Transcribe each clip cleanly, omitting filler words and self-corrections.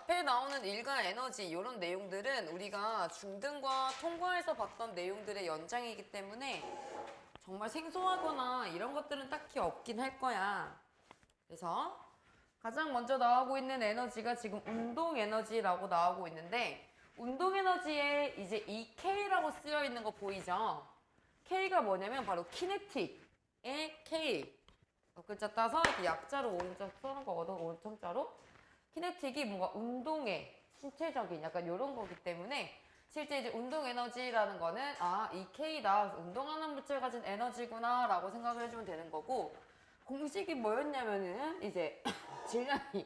앞에 나오는 일과 에너지 이런 내용들은 우리가 중등과 통과에서 봤던 내용들의 연장이기 때문에 정말 생소하거나 이런 것들은 딱히 없긴 할 거야. 그래서 가장 먼저 나오고 있는 에너지가 지금 운동 에너지라고 나오고 있는데 운동 에너지에 이제 이 K라고 쓰여 있는 거 보이죠? K가 뭐냐면 바로 키네틱의 K. 글자 따서 이렇게 약자로 오른쪽 써는 거거든, 오른쪽자로. 키네틱이 뭔가 운동에 신체적인 약간 이런 거기 때문에 실제 이제 운동 에너지라는 거는 이 K다. 운동하는 물질 가진 에너지구나 라고 생각을 해주면 되는 거고 공식이 뭐였냐면은 이제 질량이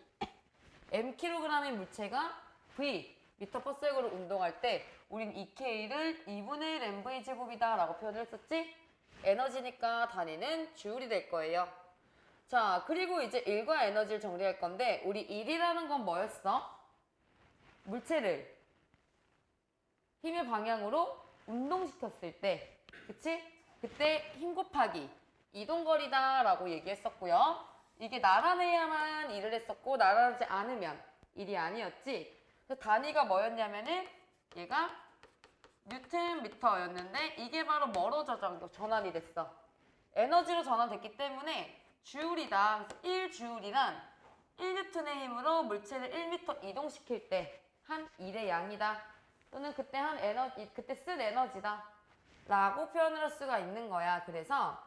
mkg의 물체가 v 미터/s로 운동할 때 우린 이 K를 2분의 1 mv 제곱이다 라고 표현을 했었지? 에너지니까 단위는 주울이 될 거예요. 자, 그리고 이제 일과 에너지를 정리할 건데 우리 일이라는 건 뭐였어? 물체를 힘의 방향으로 운동시켰을 때, 그치? 그때 힘 곱하기 이동거리다 라고 얘기했었고요. 이게 나란해야만 일을 했었고 나란하지 않으면 일이 아니었지. 그래서 단위가 뭐였냐면은 얘가 뉴튼 미터였는데 이게 바로 뭐로 전환이 됐어? 에너지로 전환됐기 때문에 주울이다. 1주울이란 1뉴턴의 힘으로 물체를 1m 이동시킬 때 한 일의 양이다. 또는 그때 한 에너지, 그때 쓴 에너지다. 라고 표현을 할 수가 있는 거야. 그래서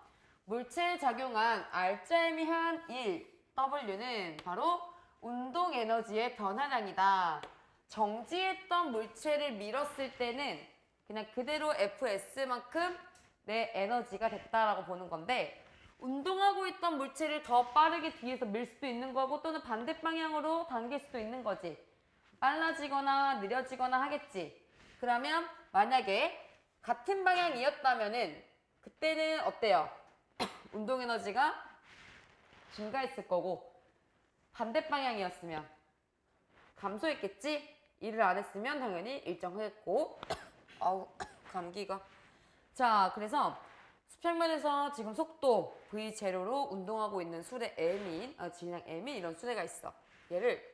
물체에 작용한 R자임이 한 1, W는 바로 운동 에너지의 변화량이다. 정지했던 물체를 밀었을 때는 그냥 그대로 FS만큼 내 에너지가 됐다라고 보는 건데 운동하고 있던 물체를 더 빠르게 뒤에서 밀 수도 있는 거고 또는 반대 방향으로 당길 수도 있는 거지. 빨라지거나 느려지거나 하겠지. 그러면 만약에 같은 방향이었다면은 그때는 어때요? 운동 에너지가 증가했을 거고 반대 방향이었으면 감소했겠지? 일을 안 했으면 당연히 일정했고 아우 감기가 자 그래서 수평면에서 지금 속도 V0로 운동하고 있는 수레 M인 질량 M인 이런 수레가 있어. 얘를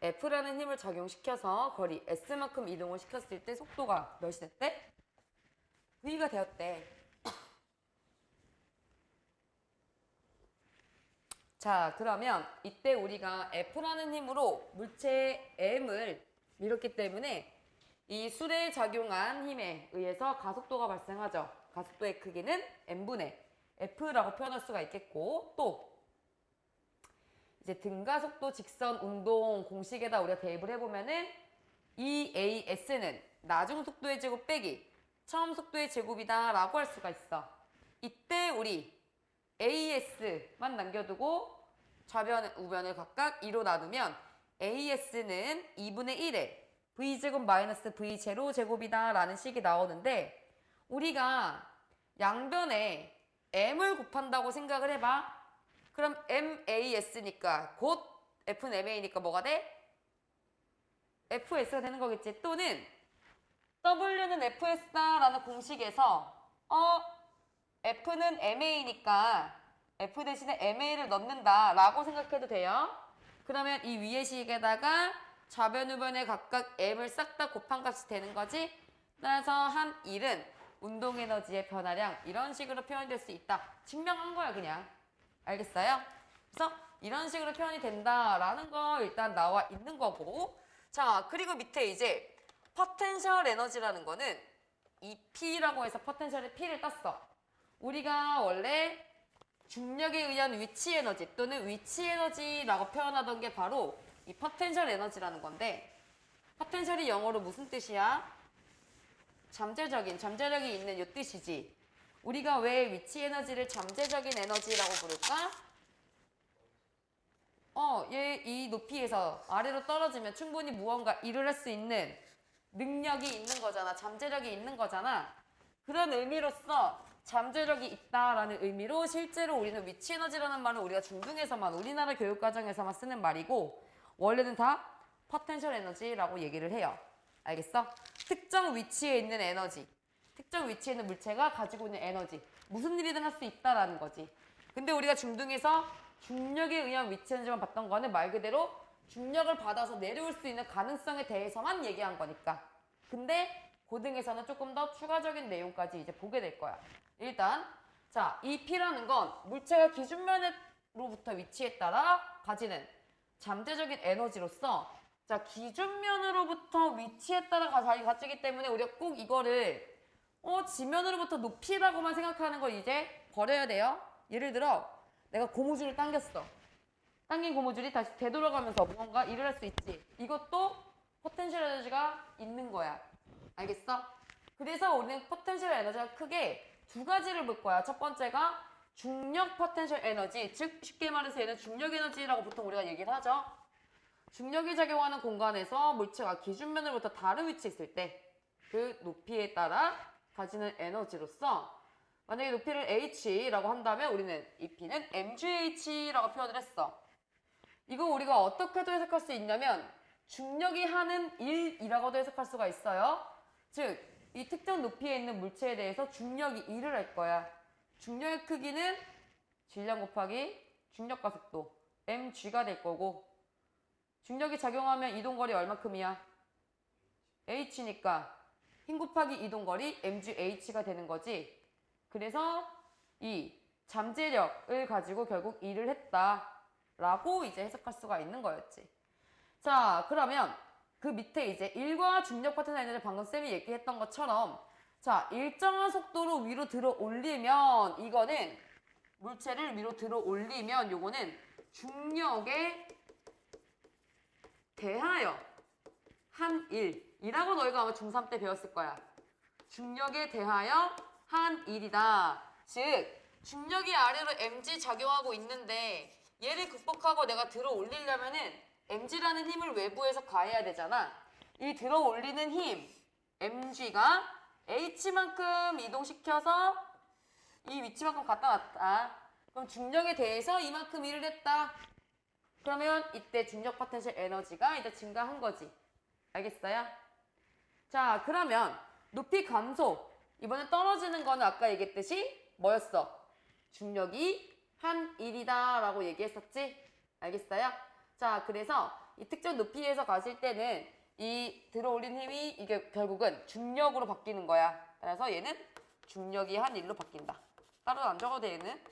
F라는 힘을 적용시켜서 거리 S만큼 이동을 시켰을 때 속도가 몇이 됐대? V가 되었대. 자, 그러면 이때 우리가 F라는 힘으로 물체 M을 밀었기 때문에 이 수레에 작용한 힘에 의해서 가속도가 발생하죠. 가속도의 크기는 M분의 F라고 표현할 수가 있겠고 또 이제 등가속도 직선 운동 공식에다 우리가 대입을 해보면은 EAS는 나중 속도의 제곱 빼기 처음 속도의 제곱이다 라고 할 수가 있어. 이때 우리 AS만 남겨두고 좌변, 우변을 각각 2로 나누면 AS는 2분의 1에 V제곱 마이너스 V0 제곱이다 라는 식이 나오는데 우리가 양변에 M을 곱한다고 생각을 해봐. 그럼 MAS니까 곧 F는 MA니까 뭐가 돼? FS가 되는 거겠지. 또는 W는 FS다 라는 공식에서 F는 MA니까 F 대신에 MA를 넣는다 라고 생각해도 돼요. 그러면 이 위의 식에다가 좌변 우변에 각각 M을 싹 다 곱한 값이 되는 거지. 따라서 한 일은 운동 에너지의 변화량 이런 식으로 표현될 수 있다. 증명한 거야 그냥. 알겠어요? 그래서 이런 식으로 표현이 된다라는 거 일단 나와 있는 거고 자 그리고 밑에 이제 포텐셜 에너지라는 거는 이 P라고 해서 포텐셜의 P를 땄어. 우리가 원래 중력에 의한 위치 에너지 또는 위치 에너지라고 표현하던 게 바로 이 포텐셜 에너지라는 건데 포텐셜이 영어로 무슨 뜻이야? 잠재력이 있는 이 뜻이지. 우리가 왜 위치 에너지를 잠재적인 에너지라고 부를까? 얘 이 높이에서 아래로 떨어지면 충분히 무언가 일을 할 수 있는 능력이 있는 거잖아. 잠재력이 있는 거잖아. 그런 의미로서 잠재력이 있다라는 의미로 실제로 우리는 위치 에너지라는 말은 우리가 중등에서만 우리나라 교육과정에서만 쓰는 말이고 원래는 다 포텐셜 에너지라고 얘기를 해요. 알겠어? 특정 위치에 있는 에너지. 특정 위치에 있는 물체가 가지고 있는 에너지. 무슨 일이든 할 수 있다라는 거지. 근데 우리가 중등에서 중력에 의한 위치 에너지만 봤던 거는 말 그대로 중력을 받아서 내려올 수 있는 가능성에 대해서만 얘기한 거니까. 근데 고등에서는 조금 더 추가적인 내용까지 이제 보게 될 거야. 일단 자, 이 P라는 건 물체가 기준면으로부터 위치에 따라 가지는 잠재적인 에너지로서 자, 기준면으로부터 위치에 따라 가지기 때문에 우리가 꼭 이거를 지면으로부터 높이라고만 생각하는 걸 이제 버려야 돼요. 예를 들어 내가 고무줄을 당겼어. 당긴 고무줄이 다시 되돌아가면서 뭔가 일을 할 수 있지. 이것도 포텐셜 에너지가 있는 거야. 알겠어? 그래서 우리는 포텐셜 에너지가 크게 두 가지를 볼 거야. 첫 번째가 중력 포텐셜 에너지, 즉 쉽게 말해서 얘는 중력 에너지라고 보통 우리가 얘기를 하죠. 중력이 작용하는 공간에서 물체가 기준면으로부터 다른 위치에 있을 때 그 높이에 따라 가지는 에너지로서 만약에 높이를 h라고 한다면 우리는 이 P는 mgh라고 표현을 했어. 이거 우리가 어떻게도 해석할 수 있냐면 중력이 하는 일이라고도 해석할 수가 있어요. 즉, 이 특정 높이에 있는 물체에 대해서 중력이 일을 할 거야. 중력의 크기는 질량 곱하기 중력과 속도 mg가 될 거고 중력이 작용하면 이동거리 얼마큼이야? h니까 힘 곱하기 이동거리 mgh가 되는 거지. 그래서 이 잠재력을 가지고 결국 일을 했다라고 이제 해석할 수가 있는 거였지. 자, 그러면 그 밑에 이제 일과 중력 파트너 에너지 방금 쌤이 얘기했던 것처럼 자, 일정한 속도로 위로 들어 올리면 이거는 물체를 위로 들어 올리면 요거는 중력에 대하여 한 일이라고 너희가 아마 중3 때 배웠을 거야. 중력에 대하여 한 일이다. 즉 중력이 아래로 mg 작용하고 있는데 얘를 극복하고 내가 들어 올리려면은 mg라는 힘을 외부에서 가해야 되잖아. 이 들어 올리는 힘 mg가 h만큼 이동시켜서 이 위치만큼 갖다 놨다. 그럼 중력에 대해서 이만큼 일을 했다. 그러면 이때 중력 포텐셜 에너지가 이제 증가한 거지. 알겠어요? 자, 그러면 높이 감소. 이번에 떨어지는 거는 아까 얘기했듯이 뭐였어? 중력이 한 일이다 라고 얘기했었지? 알겠어요? 자, 그래서 이 특정 높이에서 가실 때는 이 들어올린 힘이 이게 결국은 중력으로 바뀌는 거야. 그래서 얘는 중력이 한 일로 바뀐다. 따로 안 적어도 돼, 얘는.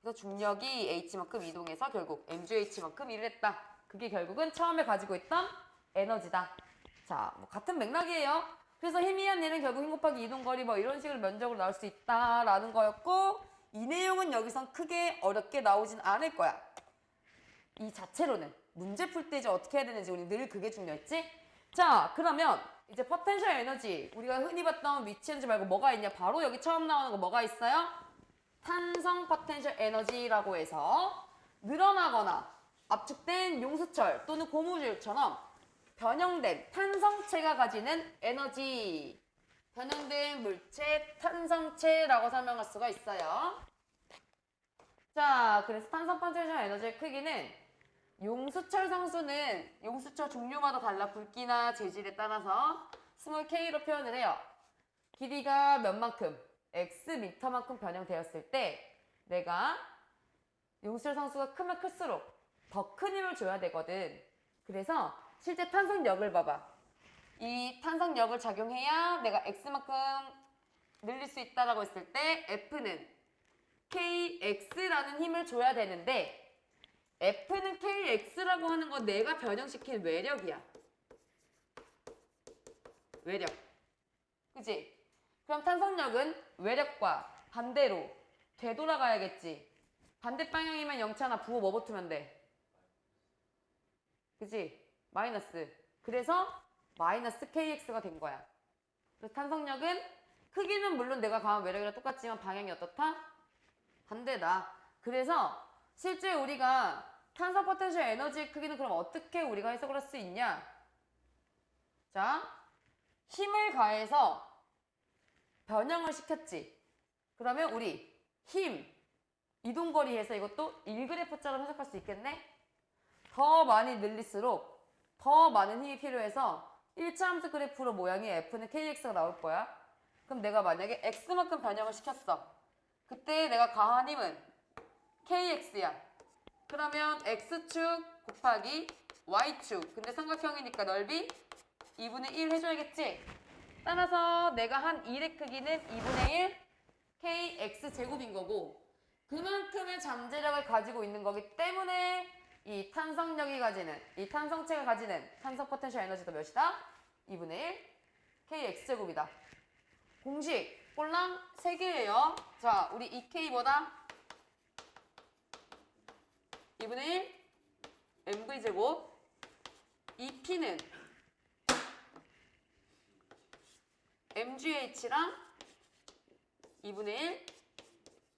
그래서 중력이 h만큼 이동해서 결국 mgh만큼 일을 했다. 그게 결국은 처음에 가지고 있던 에너지다. 자, 뭐 같은 맥락이에요. 그래서 힘이 한 일은 결국 힘 곱하기 이동거리 뭐 이런 식으로 면적으로 나올 수 있다라는 거였고 이 내용은 여기선 크게 어렵게 나오진 않을 거야. 이 자체로는 문제 풀 때 이제 어떻게 해야 되는지 우리 늘 그게 중요했지? 자, 그러면 이제 포텐셜 에너지 우리가 흔히 봤던 위치 에너지 말고 뭐가 있냐? 바로 여기 처음 나오는 거 뭐가 있어요? 탄성 포텐셜 에너지라고 해서 늘어나거나 압축된 용수철 또는 고무줄처럼 변형된 탄성체가 가지는 에너지, 변형된 물체 탄성체라고 설명할 수가 있어요. 자, 그래서 탄성 포텐셜 에너지의 크기는 용수철 상수는 용수철 종류마다 달라 굵기나 재질에 따라서 스몰 k로 표현을 해요. 길이가 몇만큼, x 미터만큼 변형되었을 때 내가 용수철 상수가 크면 클수록 더 큰 힘을 줘야 되거든. 그래서 실제 탄성력을 봐봐. 이 탄성력을 작용해야 내가 x만큼 늘릴 수 있다라고 했을 때 F는 kx라는 힘을 줘야 되는데 F는 kx라고 하는 건 내가 변형시킨 외력이야. 외력. 그치? 그럼 탄성력은 외력과 반대로 되돌아가야겠지. 반대 방향이면 0차나 부호 뭐 붙으면 돼? 그치? 마이너스. 그래서 마이너스 kx가 된 거야. 그래서 탄성력은 크기는 물론 내가 가한 외력이랑 똑같지만 방향이 어떻다? 반대다. 그래서 실제 우리가 탄성 포텐셜 에너지의 크기는 그럼 어떻게 우리가 해석을 할 수 있냐? 자, 힘을 가해서 변형을 시켰지. 그러면 우리 힘, 이동거리에서 이것도 1그래프처럼 해석할 수 있겠네? 더 많이 늘릴수록 더 많은 힘이 필요해서 1차 함수 그래프로 모양이 F는 KX가 나올 거야. 그럼 내가 만약에 X만큼 변형을 시켰어. 그때 내가 가한 힘은 KX야. 그러면 X축 곱하기 y축. 근데 삼각형이니까 넓이 2분의 1 해줘야겠지? 따라서 내가 한 1의 크기는 2분의 1 kx제곱인 거고 그만큼의 잠재력을 가지고 있는 거기 때문에 이 탄성력이 가지는, 이 탄성체가 가지는 탄성 포텐셜 에너지도 몇이다? 2분의 1 kx제곱이다. 공식 꼴랑 3개예요. 자, 우리 2k 뭐다? 2분의 1 mv제곱 2p는 mgh랑 2분의 1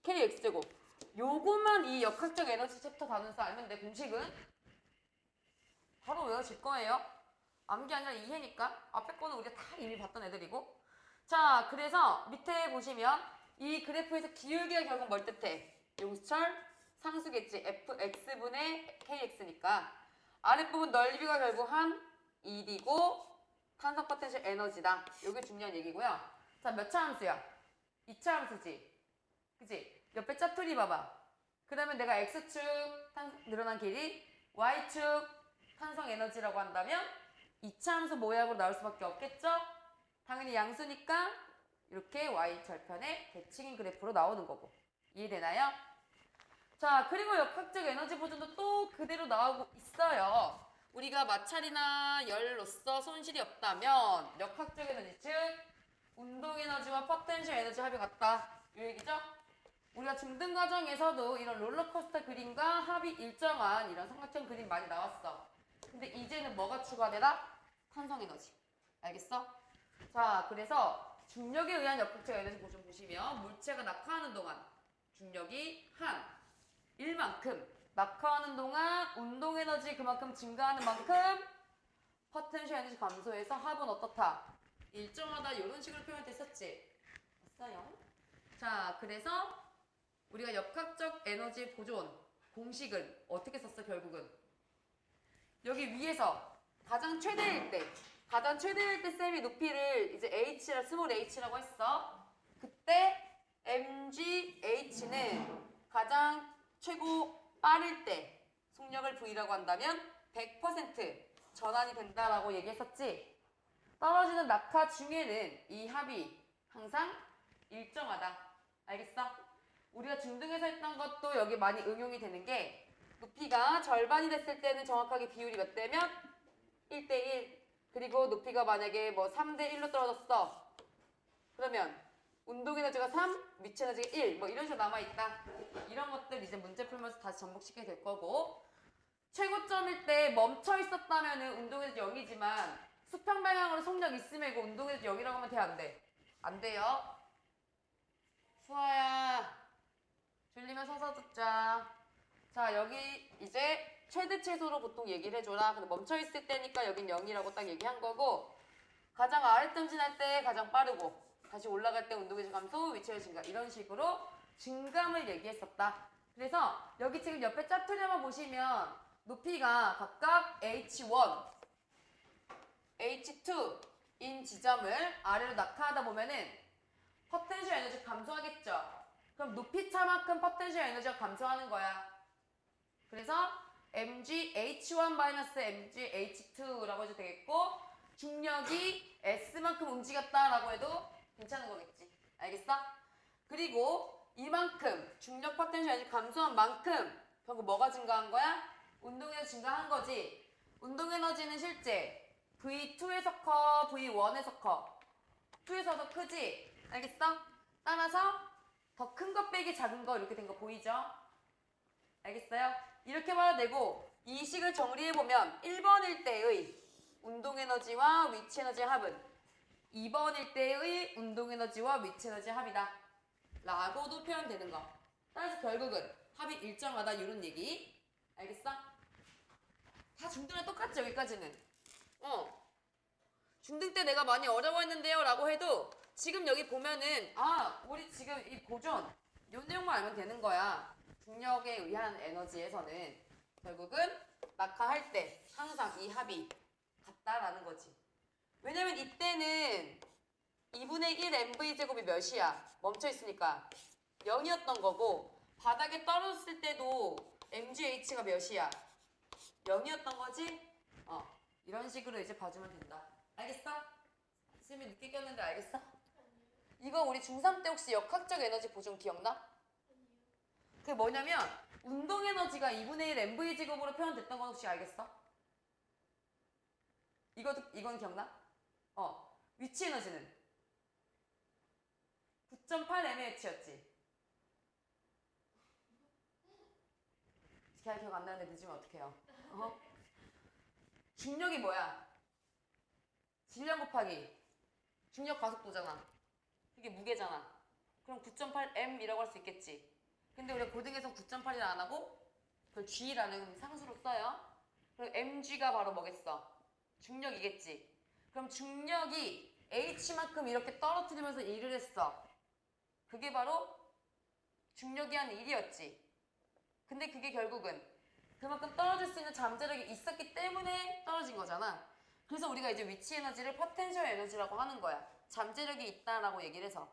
kx제곱. 요것만 이 역학적 에너지 챕터 가면서 알면 돼. 공식은 바로 외워질 거예요. 암기 아니라 이해니까. 앞에 거는 우리가 다 이미 봤던 애들이고. 자, 그래서 밑에 보시면 이 그래프에서 기울기가 결국 뭘 뜻해? 용수철 상수겠지. fx분의 kx니까 아랫부분 넓이가 결국 한 1이고 탄성 포텐셜 에너지다. 이게 중요한 얘기고요. 자, 몇 차 함수야? 2차 함수지. 그치? 옆에 짜투리 봐봐. 그러면 내가 x축 늘어난 길이, y축 탄성 에너지라고 한다면 2차 함수 모양으로 나올 수밖에 없겠죠? 당연히 양수니까 이렇게 y절편의 대칭인 그래프로 나오는 거고. 이해되나요? 자, 그리고 역학적 에너지 보존도 또 그대로 나오고 있어요. 우리가 마찰이나 열로서 손실이 없다면 역학적 에너지, 즉 운동 에너지와 포텐셜 에너지 합이 같다. 이 얘기죠? 우리가 중등 과정에서도 이런 롤러코스터 그림과 합이 일정한 이런 삼각형 그림 많이 나왔어. 근데 이제는 뭐가 추가되다? 탄성 에너지. 알겠어? 자, 그래서 중력에 의한 역학적 에너지 보존 보시면 물체가 낙하하는 동안 중력이 한 1만큼, 낙하하는 동안 운동 에너지 그만큼 증가하는 만큼 포텐셜 에너지 감소해서 합은 어떻다? 일정하다. 이런 식으로 표현됐었지. 됐어요? 자, 그래서 우리가 역학적 에너지 보존 공식은 어떻게 썼어? 결국은 여기 위에서 가장 최대일 때 쌤이 높이를 이제 h라 스몰 h라고 했어. 그때 mgh는 가장 최고 빠를 때 속력을 v라고 한다면 100% 전환이 된다라고 얘기했었지. 떨어지는 낙하 중에는 이 합이 항상 일정하다. 알겠어? 우리가 중등에서 했던 것도 여기 많이 응용이 되는 게 높이가 절반이 됐을 때는 정확하게 비율이 몇 대면 1대1. 그리고 높이가 만약에 뭐 3대1로 떨어졌어. 그러면 운동 에너지가 3, 미치 에너지가 1. 뭐 이런 식으로 남아있다. 이런 것들 이제 문제 풀면서 다시 접목시키게 될 거고 최고점일 때 멈춰 있었다면은 운동 에너지 0이지만 수평 방향으로 속력 있으면 이거 운동 에너지 0이라고 하면 돼? 안 돼? 안 돼요. 수아야. 졸리면 서서 듣자. 자, 여기 이제 최대 최소로 보통 얘기를 해줘라. 근데 멈춰있을 때니까 여긴 0이라고 딱 얘기한 거고 가장 아래 뜸진할 때 가장 빠르고 다시 올라갈 때 운동의 감소, 위치의 증가 이런 식으로 증감을 얘기했었다. 그래서 여기 지금 옆에 짜투리만 보시면 높이가 각각 H1, H2인 지점을 아래로 낙하하다 보면은 포텐셜 에너지 감소하겠죠. 그럼 높이 차만큼 포텐셜 에너지가 감소하는 거야. 그래서 mgh1-mgh2라고 해도 되겠고 중력이 s만큼 움직였다라고 해도 괜찮은 거겠지. 알겠어? 그리고 이만큼 중력 포텐셜 에너지 감소한 만큼 결국 뭐가 증가한 거야? 운동 에너지 증가한 거지. 운동 에너지는 실제 V2에서 커, V1에서 커. 2에서 더 크지? 알겠어? 따라서 더 큰 거 빼기 작은 거 이렇게 된 거 보이죠? 알겠어요? 이렇게 봐도 되고 이 식을 정리해보면 1번일 때의 운동에너지와 위치에너지의 합은 2번일 때의 운동에너지와 위치에너지의 합이다 라고도 표현되는 거. 따라서 결국은 합이 일정하다 이런 얘기. 알겠어? 다 중등이랑 똑같지 여기까지는. 중등 때 내가 많이 어려워했는데요 라고 해도 지금 여기 보면은 우리 지금 이 보존 요 내용만 알면 되는 거야. 중력에 의한 에너지에서는 결국은 낙하할 때 항상 이 합이 같다라는 거지. 왜냐면 이때는 2분의 1 mv제곱이 몇이야? 멈춰 있으니까 0이었던 거고 바닥에 떨어졌을 때도 mgh가 몇이야? 0이었던 거지? 이런 식으로 이제 봐주면 된다. 알겠어? 쌤이 늦게 꼈는데 알겠어? 이거 우리 중3 때 혹시 역학적 에너지 보존 기억나? 그게 뭐냐면 운동 에너지가 2분의 1 mv 제곱으로 표현됐던 건 혹시 알겠어? 이건 기억나? 위치 에너지는 9.8mH였지. 잘 기억 안 나는데 늦으면 어떡해요? 중력이 뭐야? 질량 곱하기 중력 가속도잖아. 이게 무게잖아. 그럼 9.8m이라고 할 수 있겠지. 근데 우리가 고등에서 9.8이라 안 하고 그걸 g라는 상수로 써요. 그럼 mg가 바로 뭐겠어? 중력이겠지. 그럼 중력이 h만큼 이렇게 떨어뜨리면서 일을 했어. 그게 바로 중력이 한 1이었지. 근데 그게 결국은 그만큼 떨어질 수 있는 잠재력이 있었기 때문에 떨어진 거잖아. 그래서 우리가 이제 위치 에너지를 포텐셜 에너지라고 하는 거야. 잠재력이 있다라고 얘기를 해서.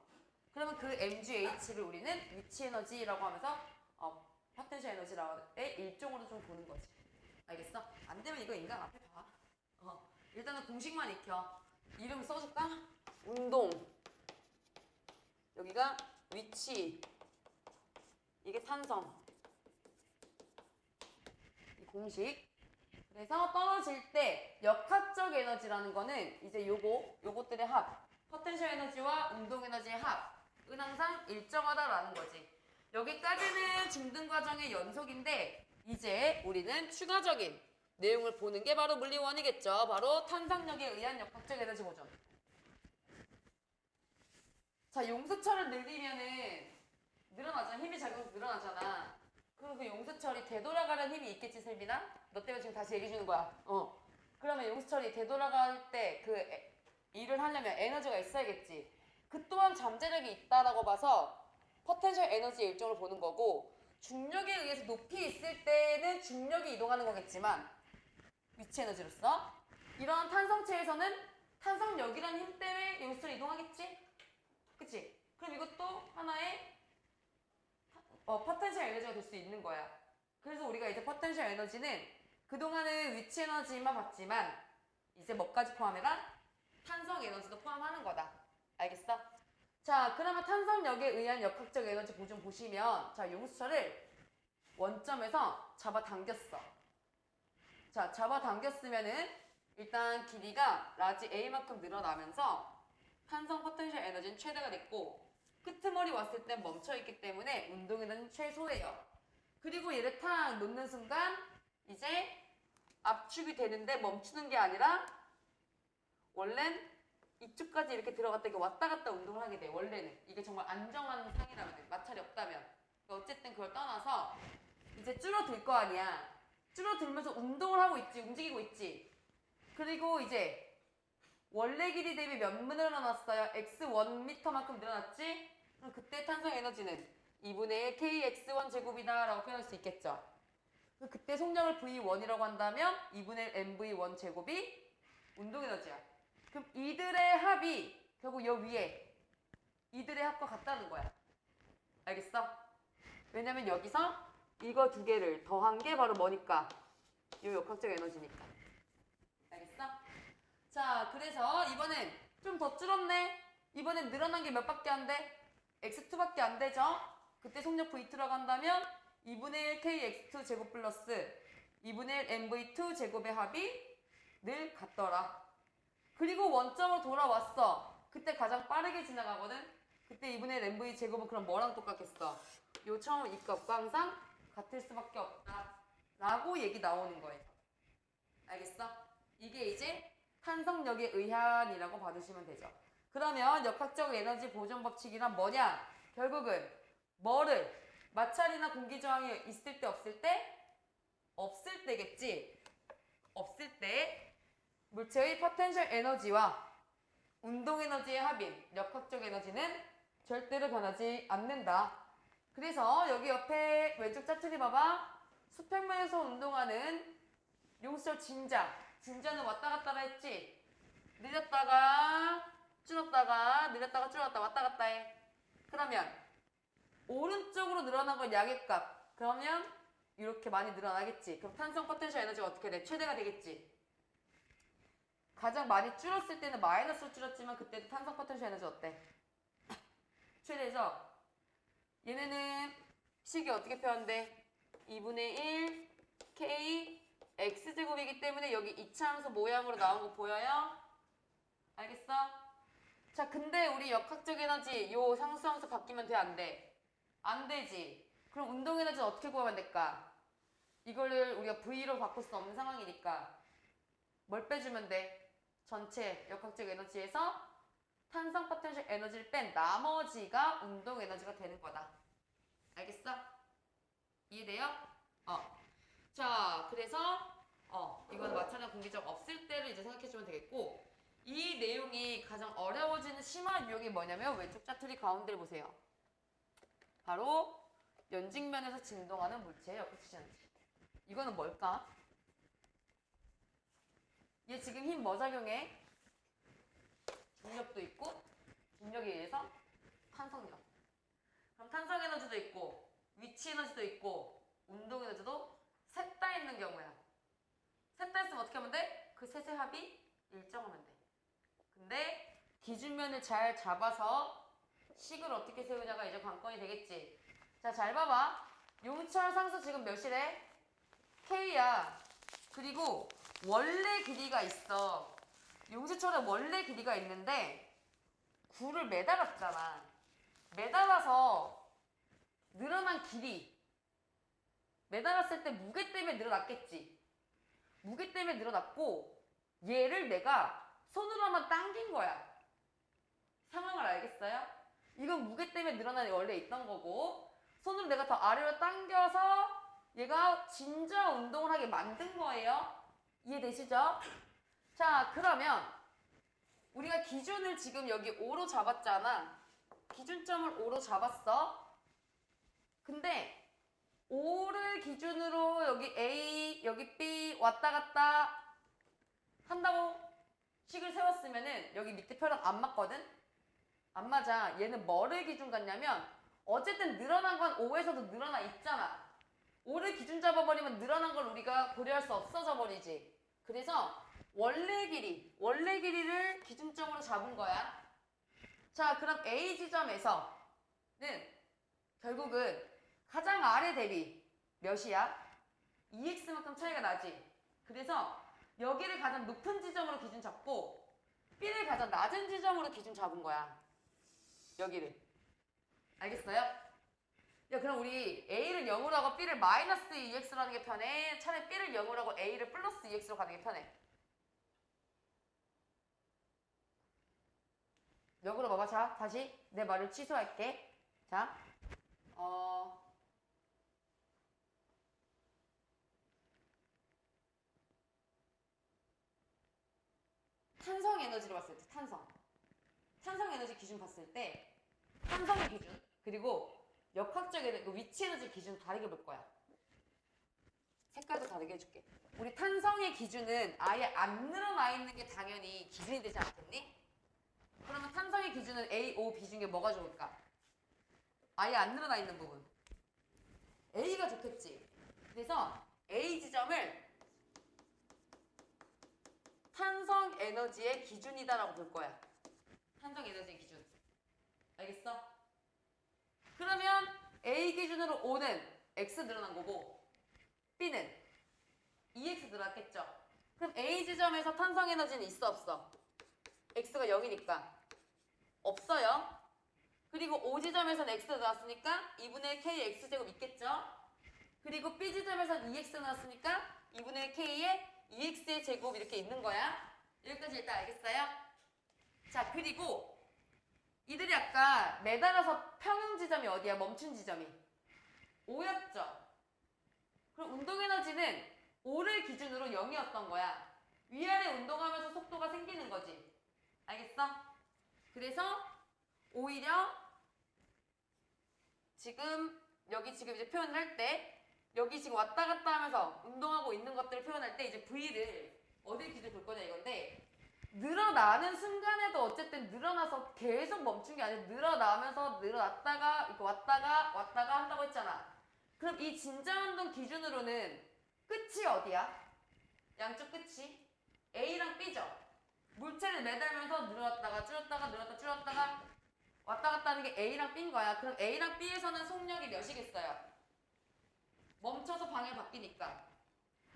그러면 그 mgh를 우리는 위치 에너지라고 하면서 포텐셜 에너지의 일종으로 좀 보는 거지. 알겠어? 안 되면 이거 인강 앞에 봐. 일단은 공식만 익혀. 이름 써줄까? 운동. 여기가 위치. 이게 탄성. 이 공식. 그래서 떨어질 때 역학적 에너지라는 거는 이제 요것들의 합. 포텐셜 에너지와 운동 에너지의 합은 항상 일정하다라는 거지. 여기까지는 중등 과정의 연속인데 이제 우리는 추가적인 내용을 보는 게 바로 물리원이겠죠. 바로 탄상력에 의한 역학적 에너지 보존. 자, 용수철을 늘리면은 늘어나잖아. 힘이 작용해서 늘어나잖아. 그럼 그 용수철이 되돌아가는 힘이 있겠지, 셀비나? 너 때문에 지금 다시 얘기해 주는 거야. 그러면 용수철이 되돌아갈 때 그 일을 하려면 에너지가 있어야겠지. 그 또한 잠재력이 있다라고 봐서 포텐셜 에너지의 일종을 보는 거고, 중력에 의해서 높이 있을 때는 중력이 이동하는 거겠지만 위치 에너지로서 이런 탄성체에서는 탄성력이라는 힘 때문에 용수철이 이동하겠지? 그치? 그럼 이것도 하나의 포텐셜 에너지가 될 수 있는 거야. 그래서 우리가 이제 포텐셜 에너지는 그동안은 위치 에너지만 봤지만 이제 뭐까지 포함해라? 탄성 에너지도 포함하는 거다. 알겠어? 자, 그러면 탄성력에 의한 역학적 에너지 보존 보시면 자, 용수철을 원점에서 잡아당겼어. 자, 잡아당겼으면은 일단 길이가 라지 A만큼 늘어나면서 탄성 포텐셜 에너지는 최대가 됐고 끄트머리 왔을 땐 멈춰있기 때문에 운동에는 최소예요. 그리고 얘를 탁 놓는 순간 이제 압축이 되는데 멈추는 게 아니라 원래는 이쪽까지 이렇게 들어갔다 이렇게 왔다 갔다 운동을 하게 돼. 원래는 이게 정말 안정한 상이라면 마찰이 없다면 어쨌든 그걸 떠나서 이제 줄어들 거 아니야. 줄어들면서 운동을 하고 있지. 움직이고 있지. 그리고 이제 원래 길이 대비 몇 늘어났어요? x1m만큼 늘어났지? 그럼 그때 탄성 에너지는 2분의 1 kx1 제곱이다 라고 표현할 수 있겠죠. 그때 속력을 v1이라고 한다면 2분의 1 mv1 제곱이 운동 에너지야. 그럼 이들의 합이 결국 여 위에 이들의 합과 같다는 거야. 알겠어? 왜냐면 여기서 이거 두 개를 더한 게 바로 뭐니까? 이 역학적 에너지니까. 알겠어? 자, 그래서 이번엔 좀 더 줄었네. 이번엔 늘어난 게 몇 밖에 안 돼? x2밖에 안 되죠? 그때 속력 v2라고 한다면 2분의 1 kx2 제곱 플러스 2분의 1 mv2 제곱의 합이 늘 같더라. 그리고 원점으로 돌아왔어. 그때 가장 빠르게 지나가거든. 그때 2분의 1 mv 제곱은 그럼 뭐랑 똑같겠어? 요 처음 이 값과 항상 같을 수밖에 없다 라고 얘기 나오는 거예요. 알겠어? 이게 이제 탄성력에 의한이라고 봐주시면 되죠. 그러면 역학적 에너지 보존 법칙이란 뭐냐? 결국은 뭐를 마찰이나 공기 저항이 있을 때 없을 때? 없을 때겠지. 없을 때 물체의 포텐셜 에너지와 운동 에너지의 합인 역학적 에너지는 절대로 변하지 않는다. 그래서 여기 옆에 왼쪽 짜투리 봐봐. 수평면에서 운동하는 용수철 진자는 왔다 갔다 했지. 늘렸다가 줄었다가 늘렸다가 줄었다 왔다 갔다 해. 그러면 오른쪽으로 늘어난 건 양의 값. 그러면 이렇게 많이 늘어나겠지. 그럼 탄성 포텐셜 에너지가 어떻게 돼? 최대가 되겠지. 가장 많이 줄었을 때는 마이너스로 줄었지만 그때도 탄성 포텐셜 에너지 어때? 최대죠? 얘네는 식이 어떻게 표현돼? 2분의 1 K X제곱이기 때문에 여기 이차함수 모양으로 나온 거 보여요? 알겠어? 자, 근데 우리 역학적 에너지 요 상수함수 바뀌면 돼, 안 돼? 안 되지. 그럼 운동 에너지는 어떻게 구하면 될까? 이거를 우리가 V로 바꿀 수 없는 상황이니까 뭘 빼주면 돼? 전체 역학적 에너지에서 탄성 포텐셜 에너지를 뺀 나머지가 운동 에너지가 되는 거다. 알겠어? 이해돼요? 자, 그래서 이건 마찰이나 공기적 없을 때를 이제 생각해주면 되겠고, 이 내용이 가장 어려워지는 심화 유형이 뭐냐면 왼쪽 짜투리 가운데를 보세요. 바로 연직면에서 진동하는 물체의 역학적 에너지. 이거는 뭘까? 얘 지금 힘 뭐 작용해? 중력도 있고 중력에 의해서 탄성력. 그럼 탄성 에너지도 있고 위치 에너지도 있고 운동 에너지도 셋 다 있는 경우야. 셋 다 있으면 어떻게 하면 돼? 그 셋의 합이 일정하면 돼. 근데 기준면을 잘 잡아서 식을 어떻게 세우냐가 이제 관건이 되겠지. 자, 잘 봐봐. 용철 상수 지금 몇이래? K야. 그리고 원래 길이가 있어. 용수철에 원래 길이가 있는데 굴을 매달았잖아. 매달아서 늘어난 길이. 매달았을 때 무게 때문에 늘어났겠지. 무게 때문에 늘어났고 얘를 내가 손으로만 당긴 거야. 상황을 알겠어요? 이건 무게 때문에 늘어난 애 원래 있던 거고 손으로 내가 더 아래로 당겨서 얘가 진저한 운동을 하게 만든 거예요. 이해되시죠? 자, 그러면 우리가 기준을 지금 여기 5로 잡았잖아. 기준점을 5로 잡았어. 근데 5를 기준으로 여기 A, 여기 B 왔다 갔다 한다고 식을 세웠으면은 여기 밑에 표랑 안 맞거든? 안 맞아. 얘는 뭐를 기준 같냐면 어쨌든 늘어난 건 5에서도 늘어나 있잖아. 5를 기준 잡아버리면 늘어난 걸 우리가 고려할 수 없어져 버리지. 그래서 원래 길이를 기준점으로 잡은 거야. 자, 그럼 A 지점에서는 결국은 가장 아래 대비 몇이야? 2x만큼 차이가 나지. 그래서 여기를 가장 높은 지점으로 기준 잡고 B를 가장 낮은 지점으로 기준 잡은 거야. 여기를. 알겠어요? 야, 그럼 우리 A를 0으로 하고 B를 마이너스 2x로 하는 게 편해? 차라리 B를 0으로 하고 A를 플러스 2x로 가는 게 편해? 역으로 봐봐. 자, 다시 내 말을 취소할게. 자, 탄성 에너지로 봤을 때, 탄성 에너지 기준 봤을 때, 탄성의 기준, 그리고 역학적 에너지, 위치 에너지 기준 다르게 볼 거야. 색깔도 다르게 해줄게. 우리 탄성의 기준은 아예 안 늘어나 있는 게 당연히 기준이 되지 않겠니? 그러면 탄성의 기준은 A, O, B 중에 뭐가 좋을까? 아예 안 늘어나 있는 부분. A가 좋겠지. 그래서 A 지점을 탄성 에너지의 기준이다라고 볼 거야. 탄성 에너지의 기준. 알겠어? 그러면 A 기준으로 O는 X 늘어난 거고 B는 2X 늘어났겠죠? 그럼 A 지점에서 탄성 에너지는 있어 없어? X가 0이니까 없어요. 그리고 O 지점에서는 X 늘어났으니까 2분의 K X제곱 있겠죠? 그리고 B 지점에서는 2X 늘어났으니까 2분의 K에 2X의 제곱 이렇게 있는 거야. 여기까지 일단 알겠어요? 자, 그리고 이들이 아까 매달아서 평행 지점이 어디야? 멈춘 지점이 5였죠? 그럼 운동 에너지는 5를 기준으로 0이었던 거야. 위아래 운동하면서 속도가 생기는 거지. 알겠어? 그래서 오히려 지금 여기 지금 이제 표현을 할 때 여기 지금 왔다 갔다 하면서 운동하고 있는 것들을 표현할 때 이제 V를 어딜 기준으로 볼 거냐 이건데 늘어나는 순간에도 어쨌든 늘어나서 계속 멈춘 게 아니라 늘어나면서 늘어났다가 이렇게 왔다가 한다고 했잖아. 그럼 이 진자운동 기준으로는 끝이 어디야? 양쪽 끝이 A랑 B죠. 물체를 매달면서 늘어났다가 줄였다가 늘어났다 줄였다가 왔다 갔다 하는 게 A랑 B인 거야. 그럼 A랑 B에서는 속력이 몇이겠어요? 멈춰서 방향 바뀌니까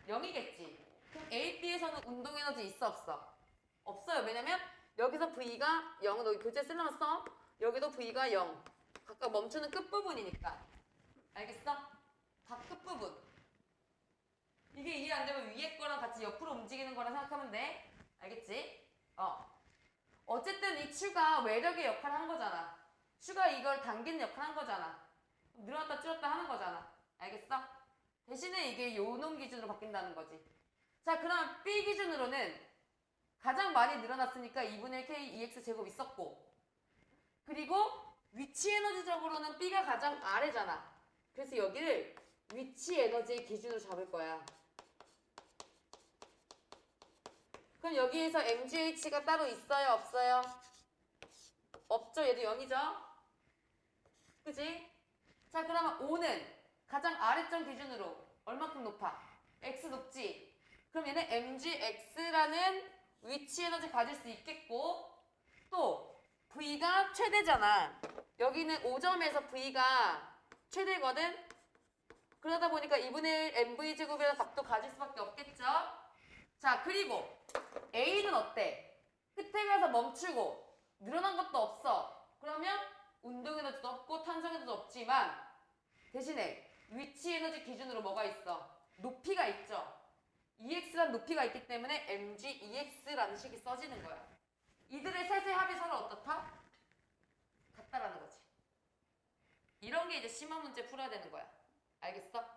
0이겠지. 그럼 A, B에서는 운동 에너지 있어 없어? 없어요. 왜냐면 여기서 V가 0은 여기 교재 쓸어놨어. 여기도 V가 0. 각각 멈추는 끝부분이니까. 알겠어? 다 끝부분. 이게 이해 안 되면 위에 거랑 같이 옆으로 움직이는 거랑 생각하면 돼. 알겠지? 어쨌든 이 추가 외력의 역할을 한 거잖아. 추가 이걸 당기는 역할을 한 거잖아. 늘어났다 줄였다 하는 거잖아. 알겠어? 대신에 이게 요놈 기준으로 바뀐다는 거지. 자, 그럼 B 기준으로는 가장 많이 늘어났으니까 2분의 1 K EX 제곱 있었고, 그리고 위치 에너지적으로는 B가 가장 아래잖아. 그래서 여기를 위치 에너지의 기준으로 잡을 거야. 그럼 여기에서 MGH가 따로 있어요? 없어요? 없죠? 얘도 0이죠? 그지? 자, 그러면 O는 가장 아래점 기준으로 얼마큼 높아? X 높지? 그럼 얘는 MGX라는 위치 에너지 가질 수 있겠고, 또 V가 최대잖아. 여기는 5점에서 V가 최대거든? 그러다 보니까 2분의 1 MV제곱이라는 값도 가질 수밖에 없겠죠? 자, 그리고 A는 어때? 끝에 가서 멈추고 늘어난 것도 없어. 그러면 운동 에너지도 없고 탄성 에너지도 없지만 대신에 위치 에너지 기준으로 뭐가 있어? 높이가 있죠. EX라는 높이가 있기 때문에 MGEX라는 식이 써지는 거야. 이들의 셋의 합이 서로 어떻다? 같다라는 거지. 이런 게 이제 심화 문제 풀어야 되는 거야. 알겠어?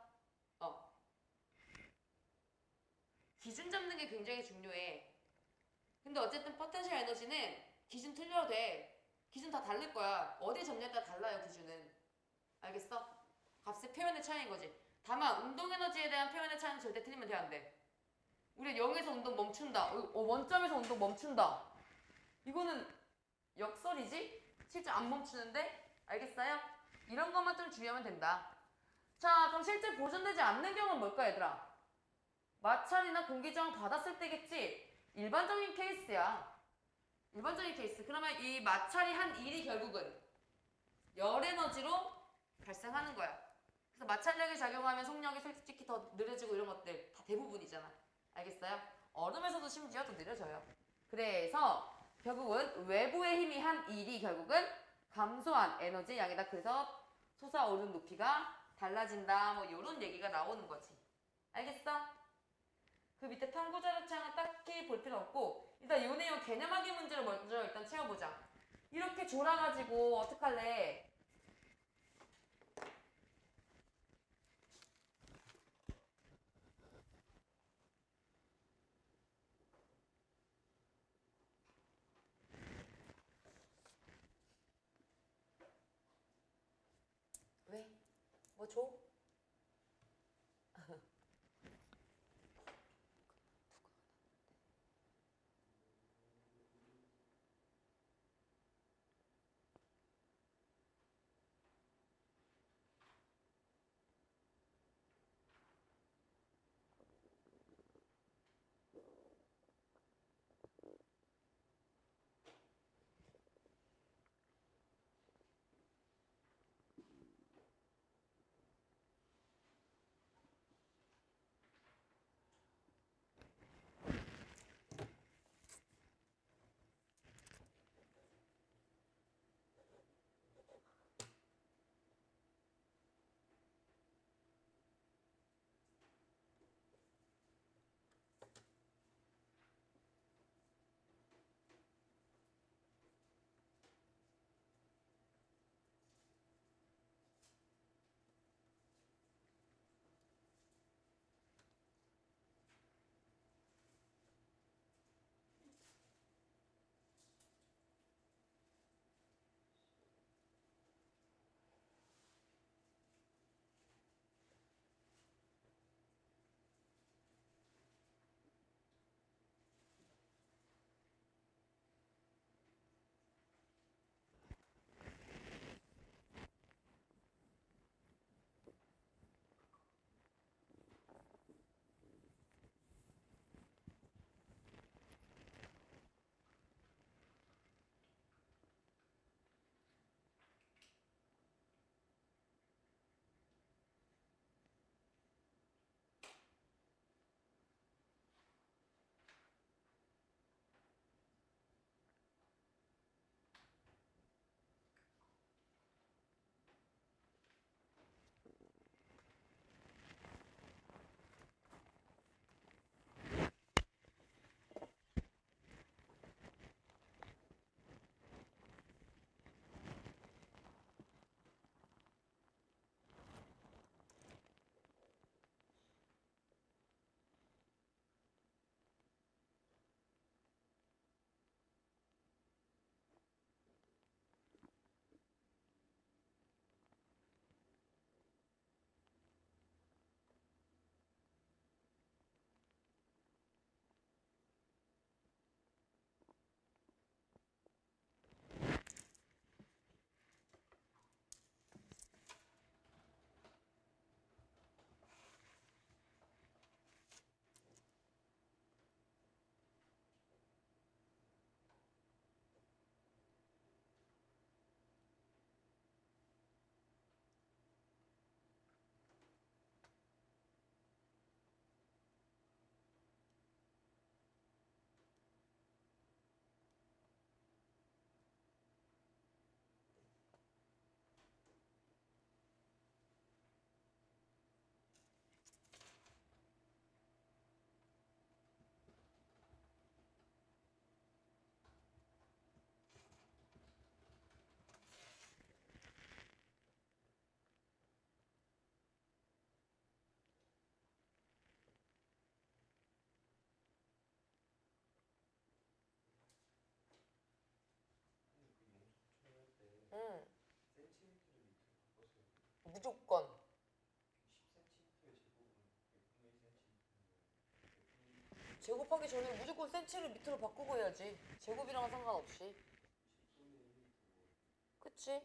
기준 잡는 게 굉장히 중요해. 근데 어쨌든 포텐셜 에너지는 기준 틀려도 돼. 기준 다 다를 거야. 어디 잡냐에 따라 달라요, 기준은. 알겠어? 값의 표현의 차이인 거지. 다만 운동 에너지에 대한 표현의 차이는 절대 틀리면 돼, 안 돼. 우리 0에서 운동 멈춘다. 원점에서 운동 멈춘다. 이거는 역설이지? 실제 안 멈추는데? 알겠어요? 이런 것만 좀 주의하면 된다. 자, 그럼 실제 보존되지 않는 경우는 뭘까, 얘들아? 마찰이나 공기저항 받았을 때겠지? 일반적인 케이스야. 일반적인 케이스. 그러면 이 마찰이 한 일이 결국은 열 에너지로 발생하는 거야. 그래서 마찰력이 작용하면 속력이 솔직히 더 느려지고 이런 것들 다 대부분이잖아. 알겠어요? 얼음에서도 심지어 더 느려져요. 그래서 결국은 외부의 힘이 한 일이 결국은 감소한 에너지 양이다. 그래서 솟아오른 높이가 달라진다. 뭐 이런 얘기가 나오는 거지. 알겠어? 그 밑에 탐구자료창은 딱히 볼 필요 없고 일단 요 내용 개념하기 문제를 먼저 일단 채워보자. 이렇게 졸아가지고 어떡할래? 왜? 뭐 줘? 응. 무조건. 제곱하기 전에 무조건 센치를 밑으로 바꾸고 해야지. 제곱이랑은 상관없이. 그치?